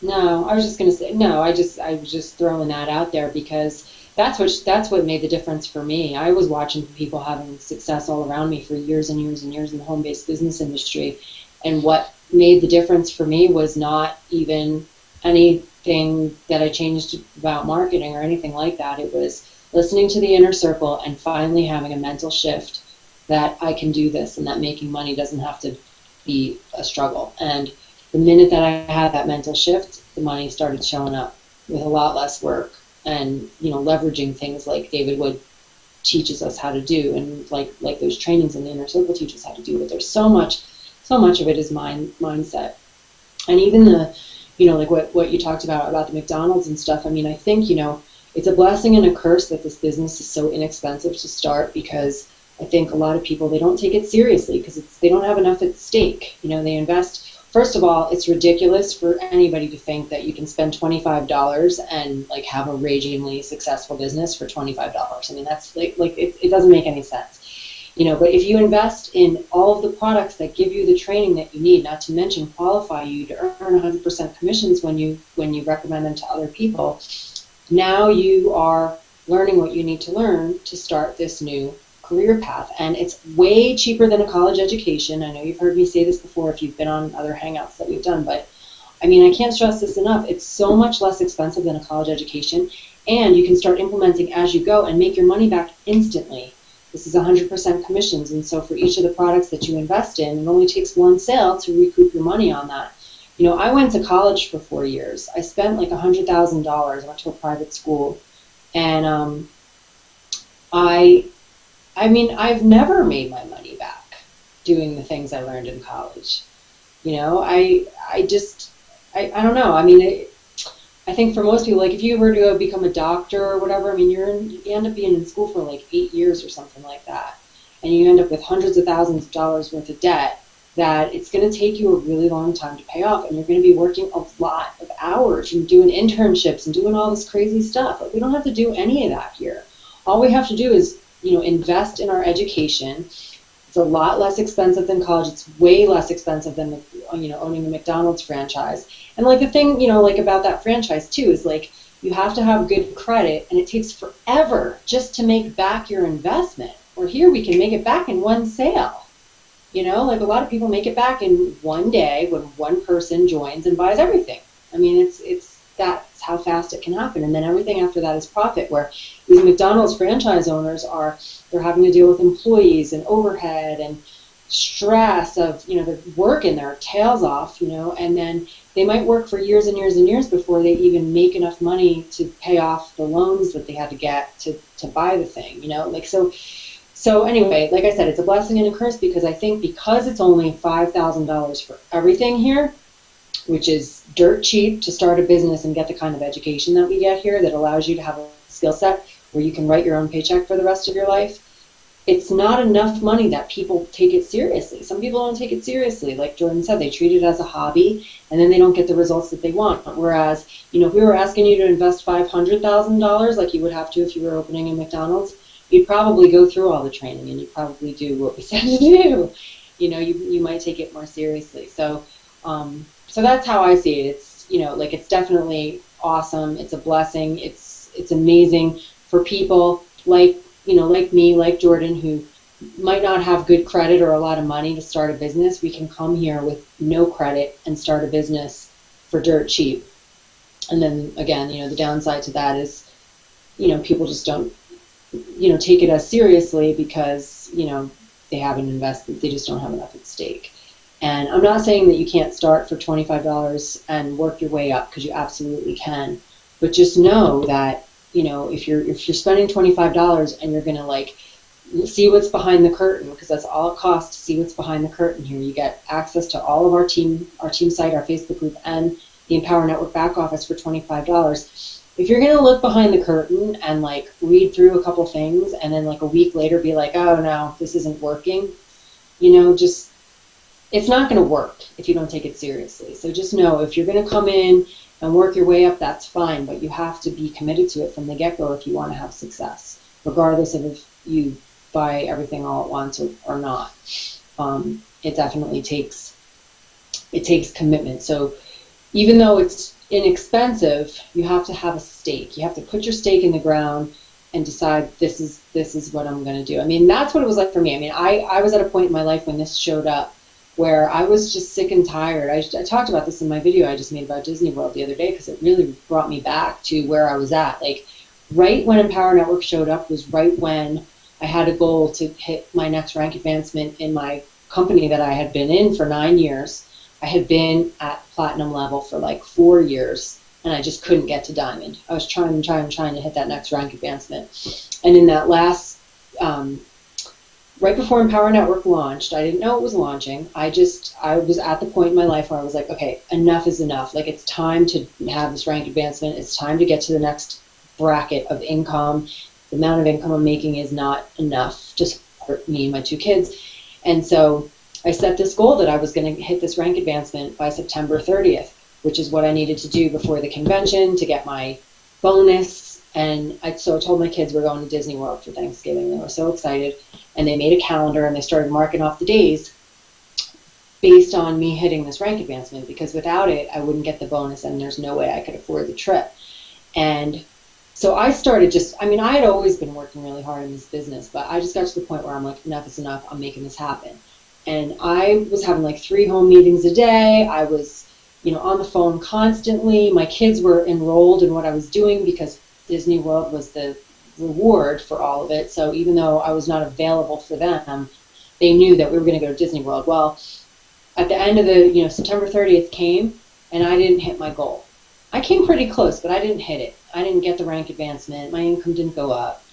No, I was just going to say, no, I was just throwing that out there because that's what made the difference for me. I was watching people having success all around me for years and years and years in the home-based business industry. And what made the difference for me was not even anything that I changed about marketing or anything like that. It was listening to the inner circle and finally having a mental shift that I can do this and that making money doesn't have to be a struggle. And the minute that I had that mental shift, the money started showing up with a lot less work and, leveraging things like David Wood teaches us how to do, and like those trainings in the inner circle teach us how to do. But there's so much of it is mindset. And even like what you talked about the McDonald's and stuff. I mean, I think, it's a blessing and a curse that this business is so inexpensive to start, because I think a lot of people, they don't take it seriously because they don't have enough at stake. They invest. First of all, it's ridiculous for anybody to think that you can spend $25 and have a ragingly successful business for $25. I mean, that's it doesn't make any sense. But if you invest in all of the products that give you the training that you need, not to mention qualify you to earn 100% commissions when you recommend them to other people, now you are learning what you need to learn to start this new career path. And it's way cheaper than a college education. I know you've heard me say this before if you've been on other hangouts that we've done, but I mean, I can't stress this enough. It's so much less expensive than a college education, and you can start implementing as you go and make your money back instantly. This is 100% commissions, and so for each of the products that you invest in, it only takes one sale to recoup your money on that. I went to college for 4 years. I spent like $100,000. I went to a private school, and I mean, I've never made my money back doing the things I learned in college. I don't know. I mean, I think for most people, like if you were to go become a doctor or whatever, I mean, you end up being in school for like 8 years or something like that. And you end up with hundreds of thousands of dollars worth of debt that it's going to take you a really long time to pay off. And you're going to be working a lot of hours and doing internships and doing all this crazy stuff. Like, we don't have to do any of that here. All we have to do is invest in our education. It's It's a lot less expensive than college. It's way less expensive than, owning a McDonald's franchise. And like the thing, like about that franchise too, is like you have to have good credit, and it takes forever just to make back your investment. Or here we can make it back in one sale. Like a lot of people make it back in one day when one person joins and buys everything. I mean, that's how fast it can happen. And then everything after that is profit, where these McDonald's franchise owners they're having to deal with employees and overhead and stress of, they're working their tails off, and then they might work for years and years and years before they even make enough money to pay off the loans that they had to get to buy the thing, So anyway, like I said, it's a blessing and a curse, because I think because it's only $5,000 for everything here, which is dirt cheap to start a business and get the kind of education that we get here that allows you to have a skill set where you can write your own paycheck for the rest of your life, it's not enough money that people take it seriously. Some people don't take it seriously. Like Jordan said, they treat it as a hobby, and then they don't get the results that they want. Whereas, if we were asking you to invest $500,000 like you would have to if you were opening a McDonald's, you'd probably go through all the training, and you'd probably do what we said to do. You might take it more seriously. So that's how I see it. It's, it's definitely awesome. It's a blessing. It's amazing for people like me, like Jordan, who might not have good credit or a lot of money to start a business. We can come here with no credit and start a business for dirt cheap. And then again, the downside to that is, people just don't, take it as seriously because, they haven't invested. They just don't have enough at stake. And I'm not saying that you can't start for $25 and work your way up, because you absolutely can. But just know that, if you're spending $25 and you're going to see what's behind the curtain, because that's all it costs to see what's behind the curtain here. You get access to all of our team site, our Facebook group, and the Empower Network back office for $25. If you're going to look behind the curtain and read through a couple things and then a week later be like, oh no, this isn't working, it's not going to work if you don't take it seriously. So just know, if you're going to come in and work your way up, that's fine, but you have to be committed to it from the get-go if you want to have success, regardless of if you buy everything all at once or not. It definitely takes commitment. So even though it's inexpensive, you have to have a stake. You have to put your stake in the ground and decide, this is what I'm going to do. I mean, that's what it was like for me. I mean, I was at a point in my life when this showed up where I was just sick and tired. I talked about this in my video I just made about Disney World the other day, because it really brought me back to where I was at. Right when Empower Network showed up was right when I had a goal to hit my next rank advancement in my company that I had been in for 9 years. I had been at platinum level for 4 years, and I just couldn't get to diamond. I was trying to hit that next rank advancement. And in that last, right before Empower Network launched, I didn't know it was launching. I was at the point in my life where I was like, okay, enough is enough. It's time to have this rank advancement. It's time to get to the next bracket of income. The amount of income I'm making is not enough to support me and my 2 kids. And so I set this goal that I was going to hit this rank advancement by September 30th, which is what I needed to do before the convention to get my bonus. And so I told my kids we're going to Disney World for Thanksgiving. They were so excited. And they made a calendar, and they started marking off the days based on me hitting this rank advancement, because without it, I wouldn't get the bonus, and there's no way I could afford the trip. And so I started I had always been working really hard in this business, but I just got to the point where I'm like, enough is enough. I'm making this happen. And I was having 3 home meetings a day. I was, on the phone constantly. My kids were enrolled in what I was doing because Disney World was the reward for all of it. So even though I was not available for them, they knew that we were going to go to Disney World. Well, at the end of the, September 30th came, and I didn't hit my goal. I came pretty close, but I didn't hit it. I didn't get the rank advancement. My income didn't go up.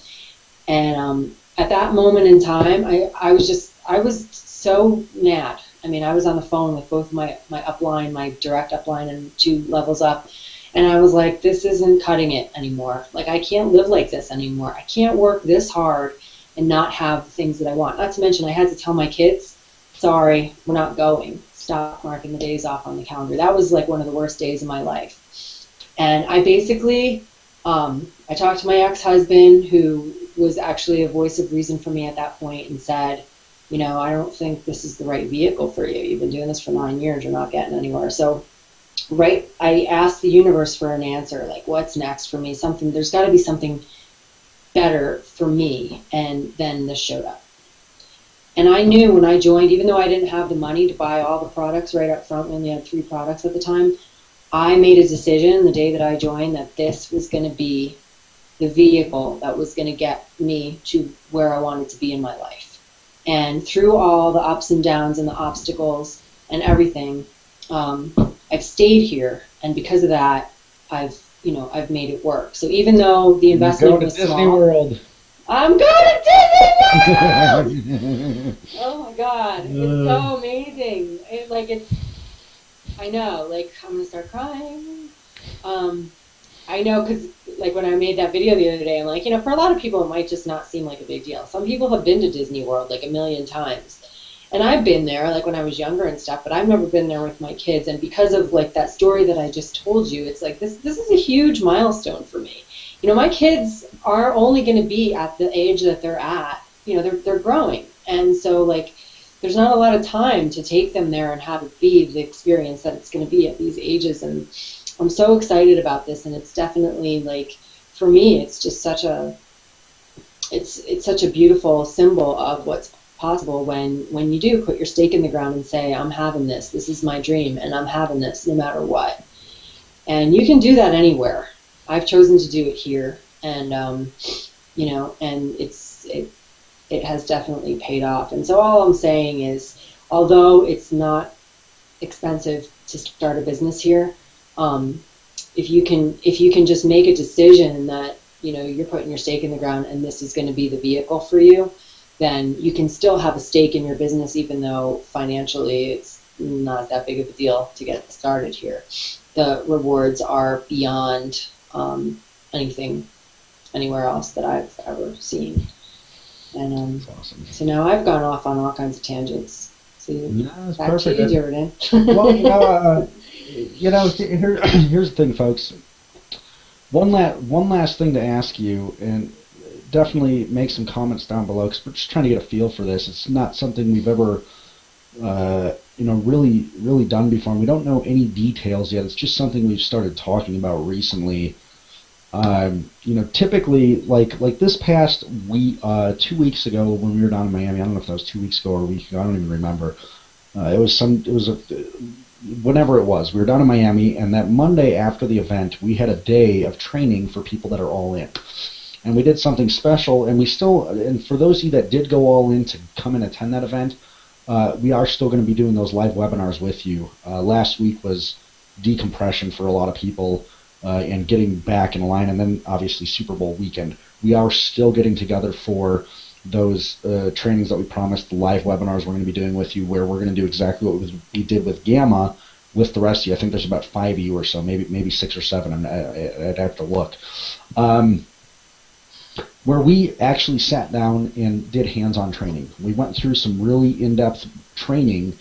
And at that moment in time, I was so mad. I mean, I was on the phone with both my upline, my direct upline, and 2 levels up. And I was like, this isn't cutting it anymore. I can't live like this anymore. I can't work this hard and not have the things that I want. Not to mention, I had to tell my kids, sorry, we're not going. Stop marking the days off on the calendar. That was one of the worst days of my life. And I basically, I talked to my ex-husband, who was actually a voice of reason for me at that point, and said, I don't think this is the right vehicle for you. You've been doing this for 9 years. You're not getting anywhere. So, right, I asked the universe for an answer, like, what's next for me? Something, there's got to be something better for me. And then this showed up. And I knew when I joined, even though I didn't have the money to buy all the products right up front, we only had 3 products at the time, I made a decision the day that I joined that this was going to be the vehicle that was going to get me to where I wanted to be in my life. And through all the ups and downs and the obstacles and everything, I've stayed here, and because of that, I've made it work. So even though the investment was small, Disney World. I'm going to Disney World. Oh my God, it's so amazing. I know, like, I'm gonna start crying. I know, because like when I made that video the other day, I'm like, for a lot of people, it might just not seem like a big deal. Some people have been to Disney World like a million times. And I've been there, like when I was younger and stuff, but I've never been there with my kids. And because of like that story that I just told you, it's like this is a huge milestone for me. My kids are only going to be at the age that they're at. They're growing, and so like there's not a lot of time to take them there and have it be the experience that it's going to be at these ages. And I'm so excited about this, and it's definitely like, for me, it's just such a beautiful symbol of what's possible when you do put your stake in the ground and say, I'm having this. This is my dream, and I'm having this no matter what. And you can do that anywhere. I've chosen to do it here, and and it has definitely paid off. And so all I'm saying is, although it's not expensive to start a business here, if you can just make a decision that you're putting your stake in the ground and this is going to be the vehicle for you, then you can still have a stake in your business, even though financially it's not that big of a deal to get started here. The rewards are beyond anything anywhere else that I've ever seen. And That's awesome. so now I've gone off on all kinds of tangents. So That's back perfect. to you, Jordan. Well, here's the thing, folks. One last thing to ask you, and definitely make some comments down below, because we're just trying to get a feel for this. It's not something we've ever, really done before, and we don't know any details yet. It's just something we've started talking about recently. Typically, like this past week, 2 weeks ago when we were down in Miami, I don't know if that was 2 weeks ago or a week ago, I don't even remember. Whenever it was, we were down in Miami, and that Monday after the event, we had a day of training for people that are all in. And we did something special, and for those of you that did go all in to come and attend that event, we are still going to be doing those live webinars with you. Last week was decompression for a lot of people, and getting back in line, and then obviously Super Bowl weekend. We are still getting together for those trainings that we promised, the live webinars we're going to be doing with you, where we're going to do exactly what we did with Gamma with the rest of you. I think there's about 5 of you or so, maybe 6 or 7. I'd have to look. Where we actually sat down and did hands-on training. We went through some really in-depth training,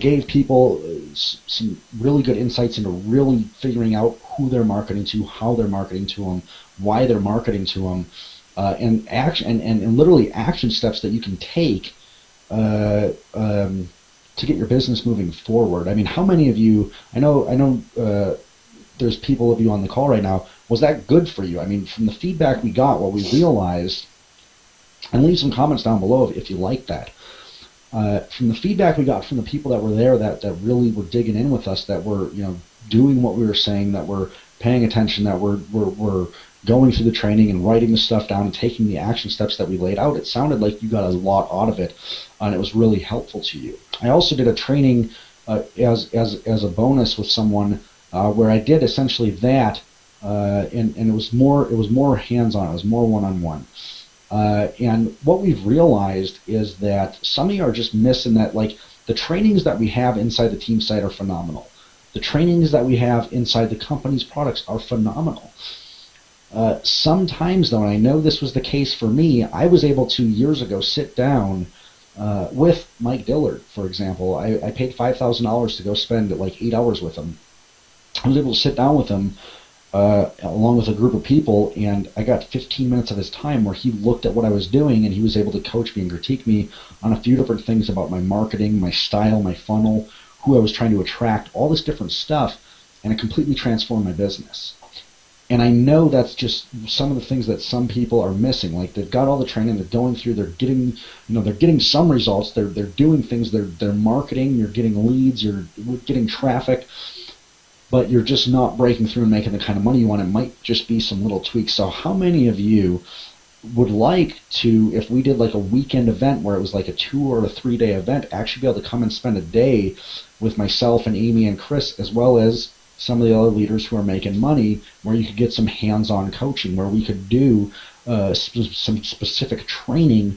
gave people some really good insights into really figuring out who they're marketing to, how they're marketing to them, why they're marketing to them, and literally action steps that you can take to get your business moving forward. I mean, how many of you? I know. There's people of you on the call right now. Was that good for you? I mean, from the feedback we got, what we realized, and leave some comments down below if you like that. From the feedback we got from the people that were there, that really were digging in with us, that were doing what we were saying, that were paying attention, that were going through the training and writing the stuff down and taking the action steps that we laid out, it sounded like you got a lot out of it, and it was really helpful to you. I also did a training as a bonus with someone where I did essentially that, and it was more hands-on, it was more one-on-one. And what we've realized is that some of you are just missing that. Like, the trainings that we have inside the team site are phenomenal. The trainings that we have inside the company's products are phenomenal. Sometimes, though, and I know this was the case for me, I was able to, years ago, sit down with Mike Dillard, for example. I paid $5,000 to go spend like 8 hours with him. I was able to sit down with him along with a group of people, and I got 15 minutes of his time where he looked at what I was doing and he was able to coach me and critique me on a few different things about my marketing, my style, my funnel, who I was trying to attract, all this different stuff, and it completely transformed my business. And I know that's just some of the things that some people are missing. Like, they've got all the training, they're going through, they're getting, they're getting some results, they're doing things, they're marketing, you're getting leads, you're getting traffic, but you're just not breaking through and making the kind of money you want. It might just be some little tweaks. So how many of you would like to, if we did like a weekend event where it was like a 2 or a 3 day event, actually be able to come and spend a day with myself and Amy and Chris, as well as some of the other leaders who are making money, where you could get some hands-on coaching, where we could do some specific training,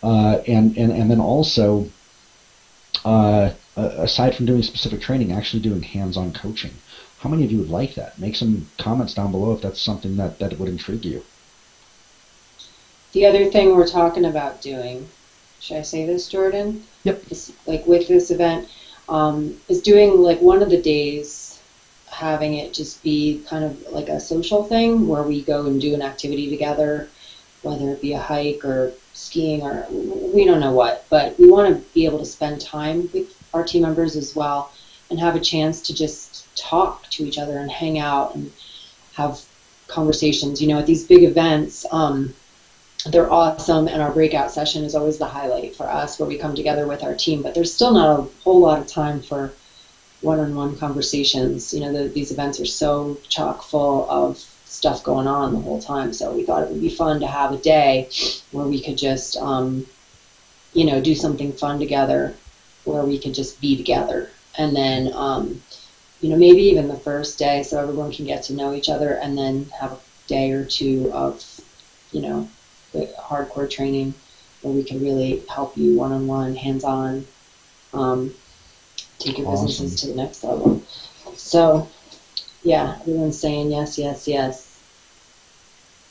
and then also, aside from doing specific training, actually doing hands-on coaching. How many of you would like that? Make some comments down below if that's something that would intrigue you. The other thing we're talking about doing, should I say this, Jordan? Yep. Is, like, with this event, is doing like one of the days, having it just be kind of like a social thing where we go and do an activity together, whether it be a hike or skiing or we don't know what, but we want to be able to spend time with our team members as well and have a chance to just talk to each other and hang out and have conversations. At these big events, they're awesome, and our breakout session is always the highlight for us, where we come together with our team, but there's still not a whole lot of time for one-on-one conversations. These events are so chock full of stuff going on the whole time, so we thought it would be fun to have a day where we could just do something fun together, where we could just be together, and then maybe even the first day so everyone can get to know each other, and then have a day or two of the hardcore training where we can really help you one-on-one, hands-on, take your businesses to the next level. So, yeah, everyone's saying yes, yes, yes.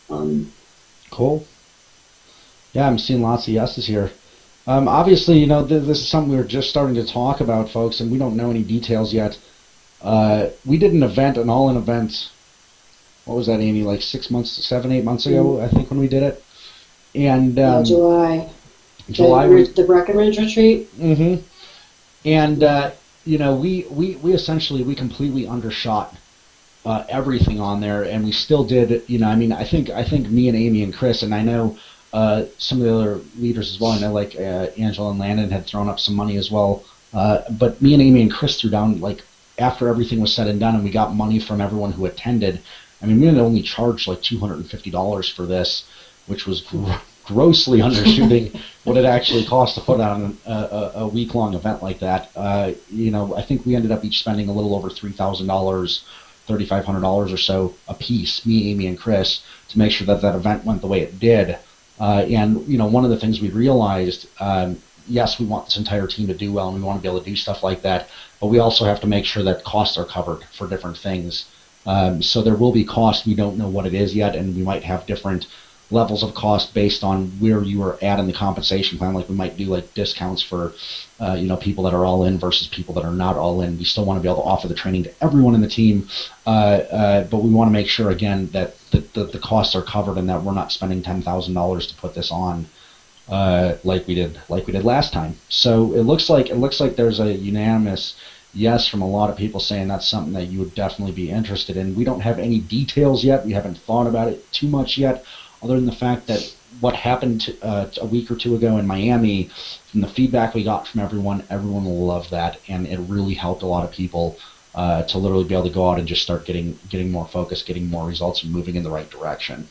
Cool. Yeah, I'm seeing lots of yeses here. Obviously, this is something we're just starting to talk about, folks, and we don't know any details yet. We did an all-in event. What was that, Amy? Like 7, 8 months ago, I think, when we did it. And July. July. The Breckenridge retreat. Mm-hmm. And we essentially completely undershot everything on there, and we still did. I think me and Amy and Chris, and I know some of the other leaders as well. I know like Angela and Landon had thrown up some money as well. But me and Amy and Chris threw down, like, after everything was said and done, and we got money from everyone who attended. We had only charged like $250 for this, which was grossly undershooting what it actually cost to put on a week-long event like that. I think we ended up each spending a little over $3,000, $3,500 or so a piece, me, Amy, and Chris, to make sure that event went the way it did. One of the things we realized, yes, we want this entire team to do well, and we want to be able to do stuff like that, but we also have to make sure that costs are covered for different things. So there will be costs. We don't know what it is yet, and we might have different levels of cost based on where you are at in the compensation plan. Like, we might do like discounts for people that are all in versus people that are not all in. We still want to be able to offer the training to everyone in the team, but we want to make sure, again, that the costs are covered and that we're not spending $10,000 to put this on like we did last time. So it looks like there's a unanimous yes from a lot of people saying that's something that you would definitely be interested in. We don't have any details yet. We haven't thought about it too much yet, other than the fact that what happened a week or two ago in Miami, from the feedback we got from everyone loved that, and it really helped a lot of people to literally be able to go out and just start getting more focus, getting more results, and moving in the right direction.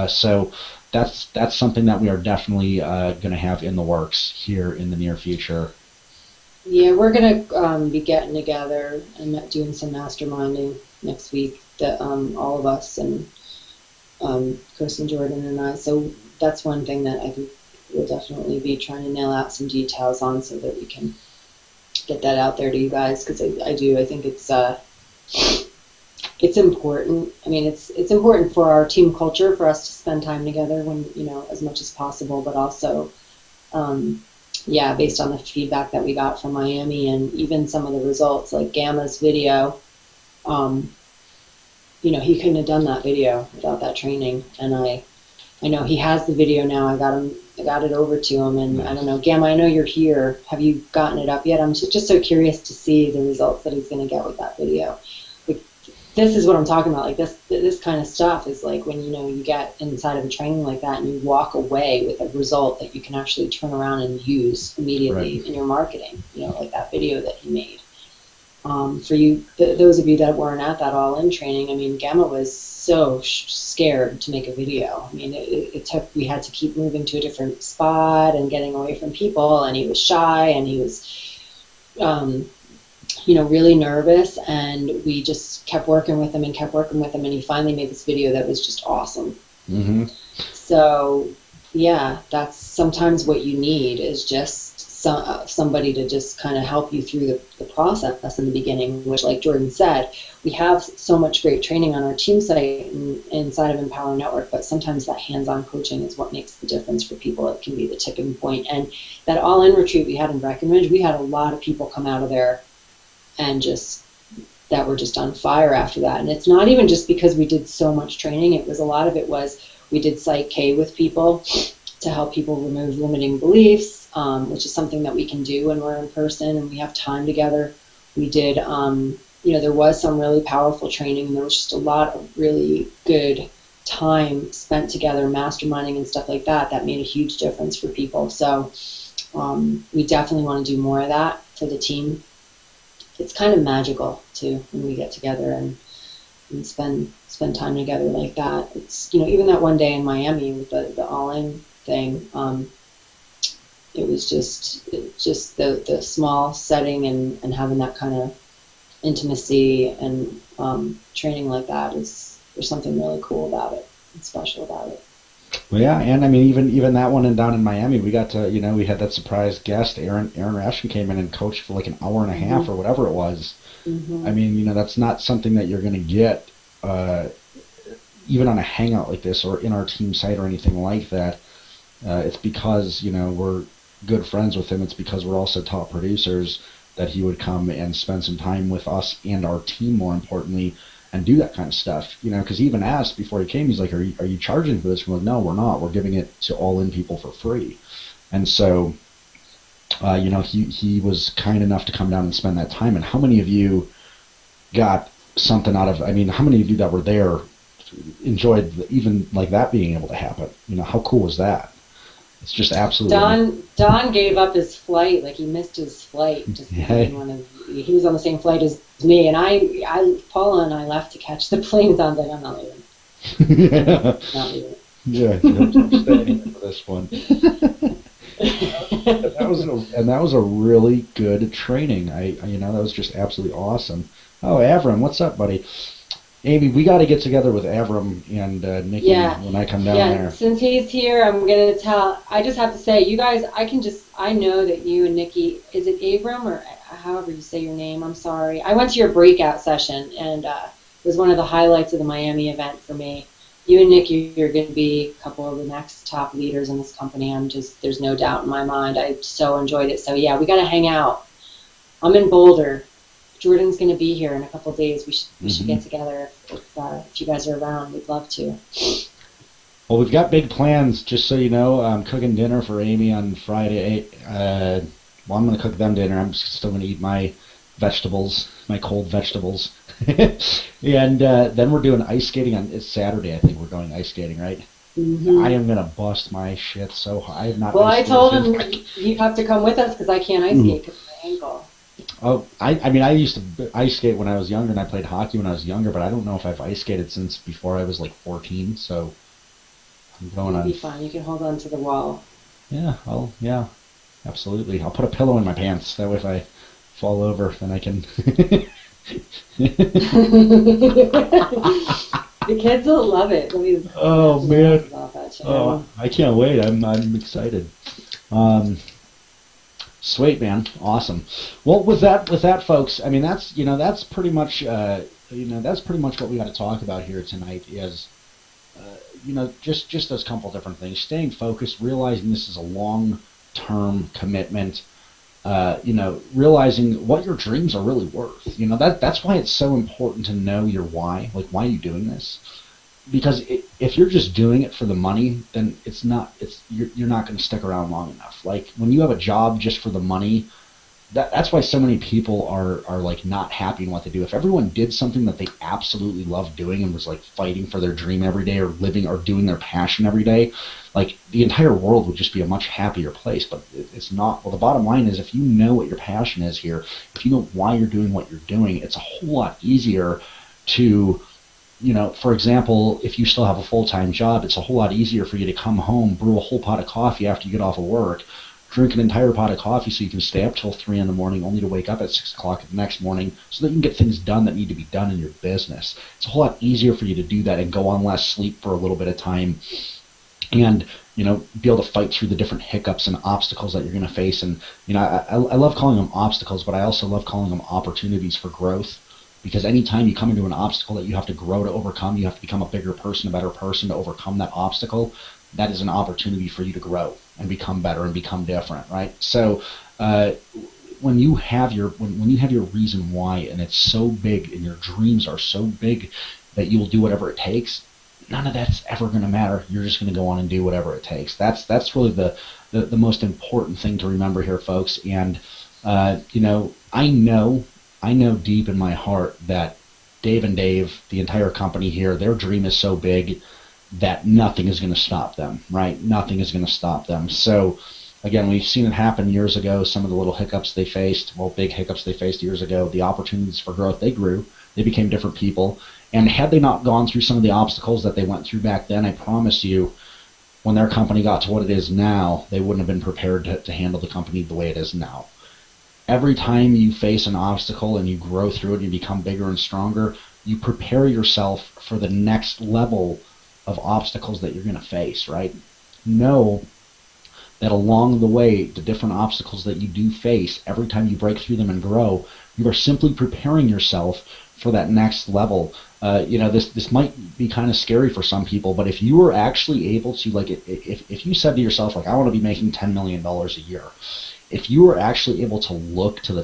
So that's something that we are definitely going to have in the works here in the near future. Yeah, we're going to be getting together and doing some masterminding next week, all of us, and Chris and Jordan and I. So that's one thing that I think we'll definitely be trying to nail out some details on, so that we can get that out there to you guys, because I think it's important. It's important for our team culture for us to spend time together when, as much as possible, but also based on the feedback that we got from Miami and even some of the results, like Gamma's video, he couldn't have done that video without that training. And I know he has the video now. I got it over to him, and I don't know, Gamma, I know you're here. Have you gotten it up yet? I'm just so curious to see the results that he's going to get with that video. Like, this is what I'm talking about. Like this kind of stuff is like when you get inside of a training like that, and you walk away with a result that you can actually turn around and use immediately in your marketing. Like that video that he made. For you, those of you that weren't at that all-in training, I mean, Gamma was so scared to make a video. I mean, we had to keep moving to a different spot and getting away from people, and he was shy, and he was, really nervous, and we just kept working with him, and he finally made this video that was just awesome. Mm-hmm. So, yeah, that's sometimes what you need is just somebody to just kind of help you through the process in the beginning, which, like Jordan said, we have so much great training on our team site inside of Empower Network, but sometimes that hands-on coaching is what makes the difference for people. It can be the tipping point. And that all-in retreat we had in Breckenridge, we had a lot of people come out of there and that were just on fire after that. And it's not even just because we did so much training. A lot of it was we did Psych K with people to help people remove limiting beliefs, which is something that we can do when we're in person and we have time together. We did, there was some really powerful training, and there was just a lot of really good time spent together, masterminding and stuff like that made a huge difference for people. So we definitely want to do more of that for the team. It's kind of magical, too, when we get together and spend time together like that. It's, even that one day in Miami with the all-in thing, it was just the small setting and having that kind of intimacy and training like that there's something really cool about it and special about it. Well, yeah, and I mean, even that one down in Miami, we got to, we had that surprise guest, Aaron Rashkin came in and coached for like an hour and a half or whatever it was. Mm-hmm. I mean, that's not something that you're going to get even on a hangout like this or in our team site or anything like that. It's because, we're good friends with him. It's because we're also top producers that he would come and spend some time with us and our team, more importantly, and do that kind of stuff. Because he even asked before he came, he's like, are you charging for this? We're like, no, we're not. We're giving it to all-in people for free. And so, he was kind enough to come down and spend that time. And how many of you got something out of, I mean, how many of you that were there enjoyed even like that being able to happen? How cool was that? It's just absolutely. Don gave up his flight, like he missed his flight. He was on the same flight as me, and Paula and I left to catch the plane. Don's like, I'm not leaving. Not leaving. Yeah, I'm staying for this one. That was a really good training. That was just absolutely awesome. Oh, Avram, what's up, buddy? Amy, we got to get together with Avram and Nikki when I come down there. Yeah, since he's here, I'm going to I just have to say, you guys, I know that you and Nikki, is it Avram or however you say your name? I'm sorry. I went to your breakout session, and it was one of the highlights of the Miami event for me. You and Nikki are going to be a couple of the next top leaders in this company. There's no doubt in my mind. I so enjoyed it. So, yeah, we got to hang out. I'm in Boulder. Jordan's going to be here in a couple of days. We should get together if you guys are around. We'd love to. Well, we've got big plans, just so you know. I'm cooking dinner for Amy on Friday. I'm going to cook them dinner. I'm still going to eat my vegetables, my cold vegetables. And then we're doing ice skating it's Saturday. I think we're going ice skating, right? Mm-hmm. I am going to bust my shit so hard. I have not. Well, I told him you have to come with us because I can't ice skate because of my ankle. Oh, I mean, I used to ice skate when I was younger, and I played hockey when I was younger, but I don't know if I've ice skated since before I was like 14, so I'm going on. It'll be fine. You can hold on to the wall. Yeah, absolutely. I'll put a pillow in my pants. That way if I fall over, then I can... The kids will love it. Oh, man. Oh, I can't wait. I'm excited. Sweet, man. Awesome. Well, with that, folks, I mean, that's pretty much, that's pretty much what we got to talk about here tonight is, just those couple different things. Staying focused, realizing this is a long-term commitment. realizing what your dreams are really worth. That's why it's so important to know your why. Like, why are you doing this? Because if you're just doing it for the money, then you're not going to stick around long enough. Like, when you have a job just for the money, that's why so many people are like not happy in what they do. If everyone did something that they absolutely loved doing and was like fighting for their dream every day, or living or doing their passion every day, like, the entire world would just be a much happier place. But it's not. Well, the bottom line is, if you know what your passion is here, if you know why you're doing what you're doing, it's a whole lot easier to, for example, if you still have a full-time job, it's a whole lot easier for you to come home, brew a whole pot of coffee after you get off of work, drink an entire pot of coffee so you can stay up till 3 in the morning, only to wake up at 6 o'clock the next morning so that you can get things done that need to be done in your business. It's a whole lot easier for you to do that and go on less sleep for a little bit of time, and be able to fight through the different hiccups and obstacles that you're going to face. And I love calling them obstacles, but I also love calling them opportunities for growth, because anytime you come into an obstacle that you have to grow to overcome, you have to become a bigger person, a better person to overcome that obstacle. That is an opportunity for you to grow and become better and become different, right? So when you have your reason why, and it's so big, and your dreams are so big that you will do whatever it takes, none of that's ever going to matter. You're just going to go on and do whatever it takes. That's really the most important thing to remember here, folks. And I know deep in my heart that Dave and Dave, the entire company here, their dream is so big that nothing is going to stop them, right? Nothing is going to stop them. So, again, we've seen it happen years ago. Some of the little hiccups they faced, big hiccups they faced years ago, the opportunities for growth, they grew. They became different people. And had they not gone through some of the obstacles that they went through back then, I promise you, when their company got to what it is now, they wouldn't have been prepared to handle the company the way it is now. Every time you face an obstacle and you grow through it and you become bigger and stronger, you prepare yourself for the next level of obstacles that you're going to face, right? Know that along the way, the different obstacles that you do face, every time you break through them and grow, you are simply preparing yourself for that next level. This might be kind of scary for some people, but if you were actually able to, like, if you said to yourself, like, I want to be making $10 million a year, if you were actually able to look to the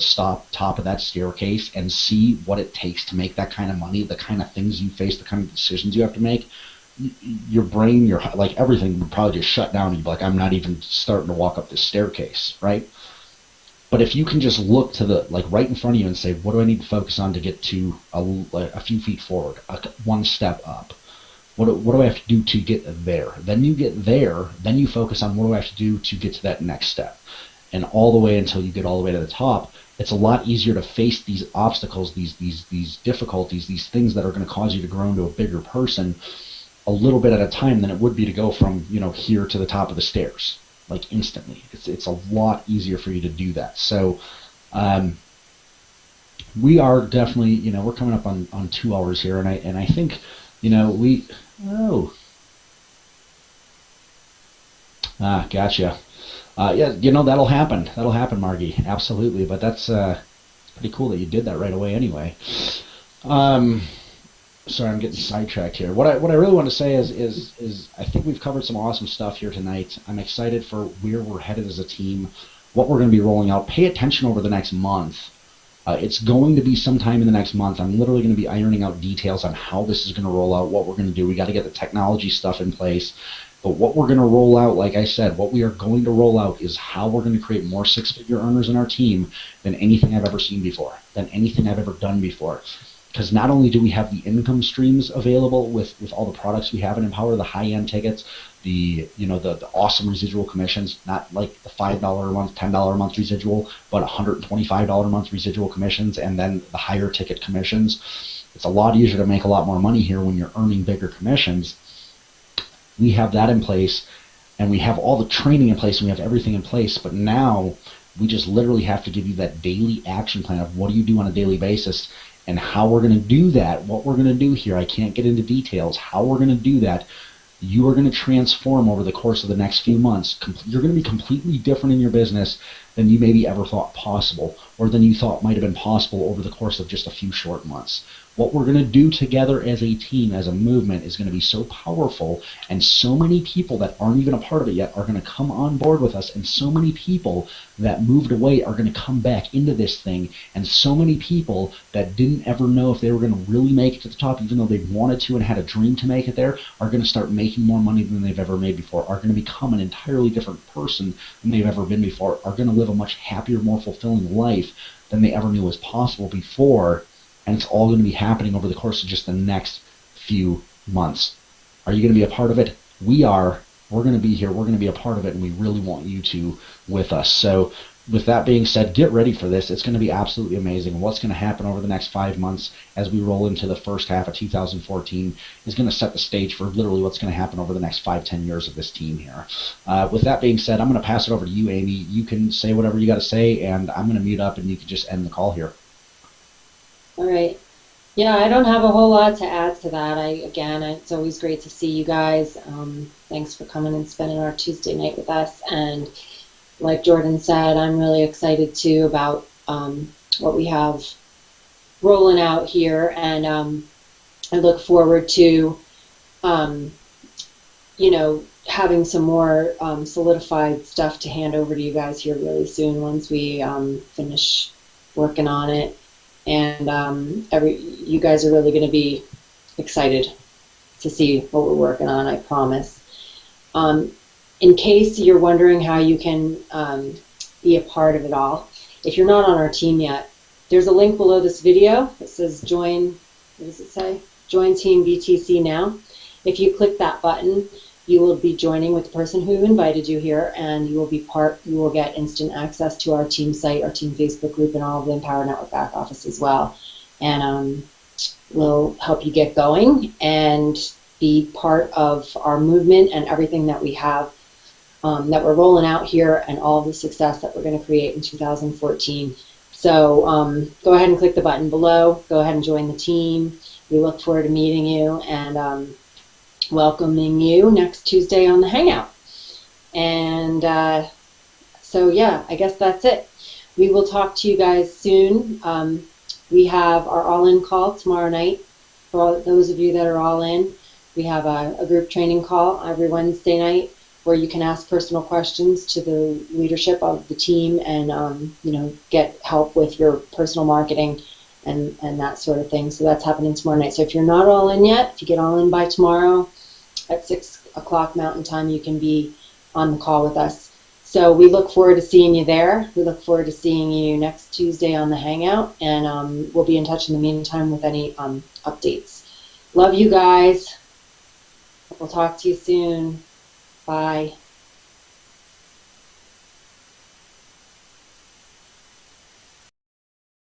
top of that staircase and see what it takes to make that kind of money, the kind of things you face, the kind of decisions you have to make, your brain, everything would probably just shut down, and you'd be like, I'm not even starting to walk up this staircase, right? But if you can just look to right in front of you and say, what do I need to focus on to get to a few feet forward, one step up? What do I have to do to get there? Then you get there, then you focus on, what do I have to do to get to that next step? And all the way until you get all the way to the top. It's a lot easier to face these obstacles, these difficulties, these things that are going to cause you to grow into a bigger person a little bit at a time than it would be to go from here to the top of the stairs, like, instantly. It's a lot easier for you to do that. So we are definitely, we're coming up on 2 hours here, and I think gotcha. Yeah, that'll happen. That'll happen, Margie. Absolutely. But that's pretty cool that you did that right away anyway. Sorry, I'm getting sidetracked here. What I really want to say is I think we've covered some awesome stuff here tonight. I'm excited for where we're headed as a team, what we're going to be rolling out. Pay attention over the next month. It's going to be sometime in the next month. I'm literally going to be ironing out details on how this is going to roll out, what we're going to do. We got to get the technology stuff in place. But what we're going to roll out, like I said, what we are going to roll out is how we're going to create more six-figure earners in our team than anything I've ever seen before, than anything I've ever done before. Because not only do we have the income streams available with all the products we have in Empower, the high-end tickets, the awesome residual commissions, not like the $5 a month, $10 a month residual, but $125 a month residual commissions, and then the higher ticket commissions. It's a lot easier to make a lot more money here when you're earning bigger commissions. We have that in place, and we have all the training in place, and we have everything in place, but now we just literally have to give you that daily action plan of what do you do on a daily basis, and how we're going to do that, what we're going to do here. I can't get into details. How we're going to do that, you are going to transform over the course of the next few months. You're going to be completely different in your business than you maybe ever thought possible. or than you thought might have been possible over the course of just a few short months. What we're going to do together as a team, as a movement, is going to be so powerful, and so many people that aren't even a part of it yet are going to come on board with us, and so many people that moved away are going to come back into this thing, and so many people that didn't ever know if they were going to really make it to the top, even though they wanted to and had a dream to make it there, are going to start making more money than they've ever made before, are going to become an entirely different person than they've ever been before, are going to live a much happier, more fulfilling life than they ever knew was possible before. And it's all going to be happening over the course of just the next few months. Are you going to be a part of it? We are. We're going to be here. We're going to be a part of it, and we really want you to with us. So with that being said, get ready for this. It's going to be absolutely amazing. What's going to happen over the next 5 months as we roll into the first half of 2014 is going to set the stage for literally what's going to happen over the next 5-10 years of this team here. With that being said, I'm going to pass it over to you, Amy. You can say whatever you got to say, and I'm going to mute up, and you can just end the call here. All right. Yeah, I don't have a whole lot to add to that. It's always great to see you guys. Thanks for coming and spending our Tuesday night with us. And like Jordan said, I'm really excited too about what we have rolling out here, and I look forward to, having some more solidified stuff to hand over to you guys here really soon once we finish working on it. And you guys are really going to be excited to see what we're working on, I promise. In case you're wondering how you can be a part of it all, if you're not on our team yet, there's a link below this video that says join, what does it say? Join Team BTC now. If you click that button, you will be joining with the person who invited you here, and you will get instant access to our team site, our team Facebook group, and all of the Empower Network back office as well. And we'll help you get going and be part of our movement and everything that we have that we're rolling out here, and all the success that we're going to create in 2014. So go ahead and click the button below. Go ahead and join the team. We look forward to meeting you and welcoming you next Tuesday on the Hangout. And so yeah, I guess that's it. We will talk to you guys soon. We have our all-in call tomorrow night. For all those of you that are all in, we have a group training call every Wednesday night where you can ask personal questions to the leadership of the team and get help with your personal marketing and that sort of thing. So that's happening tomorrow night. So if you're not all in yet, if you get all in by tomorrow at 6 o'clock Mountain Time, you can be on the call with us. So we look forward to seeing you there. We look forward to seeing you next Tuesday on the Hangout, and we'll be in touch in the meantime with any updates. Love you guys. We'll talk to you soon. Bye.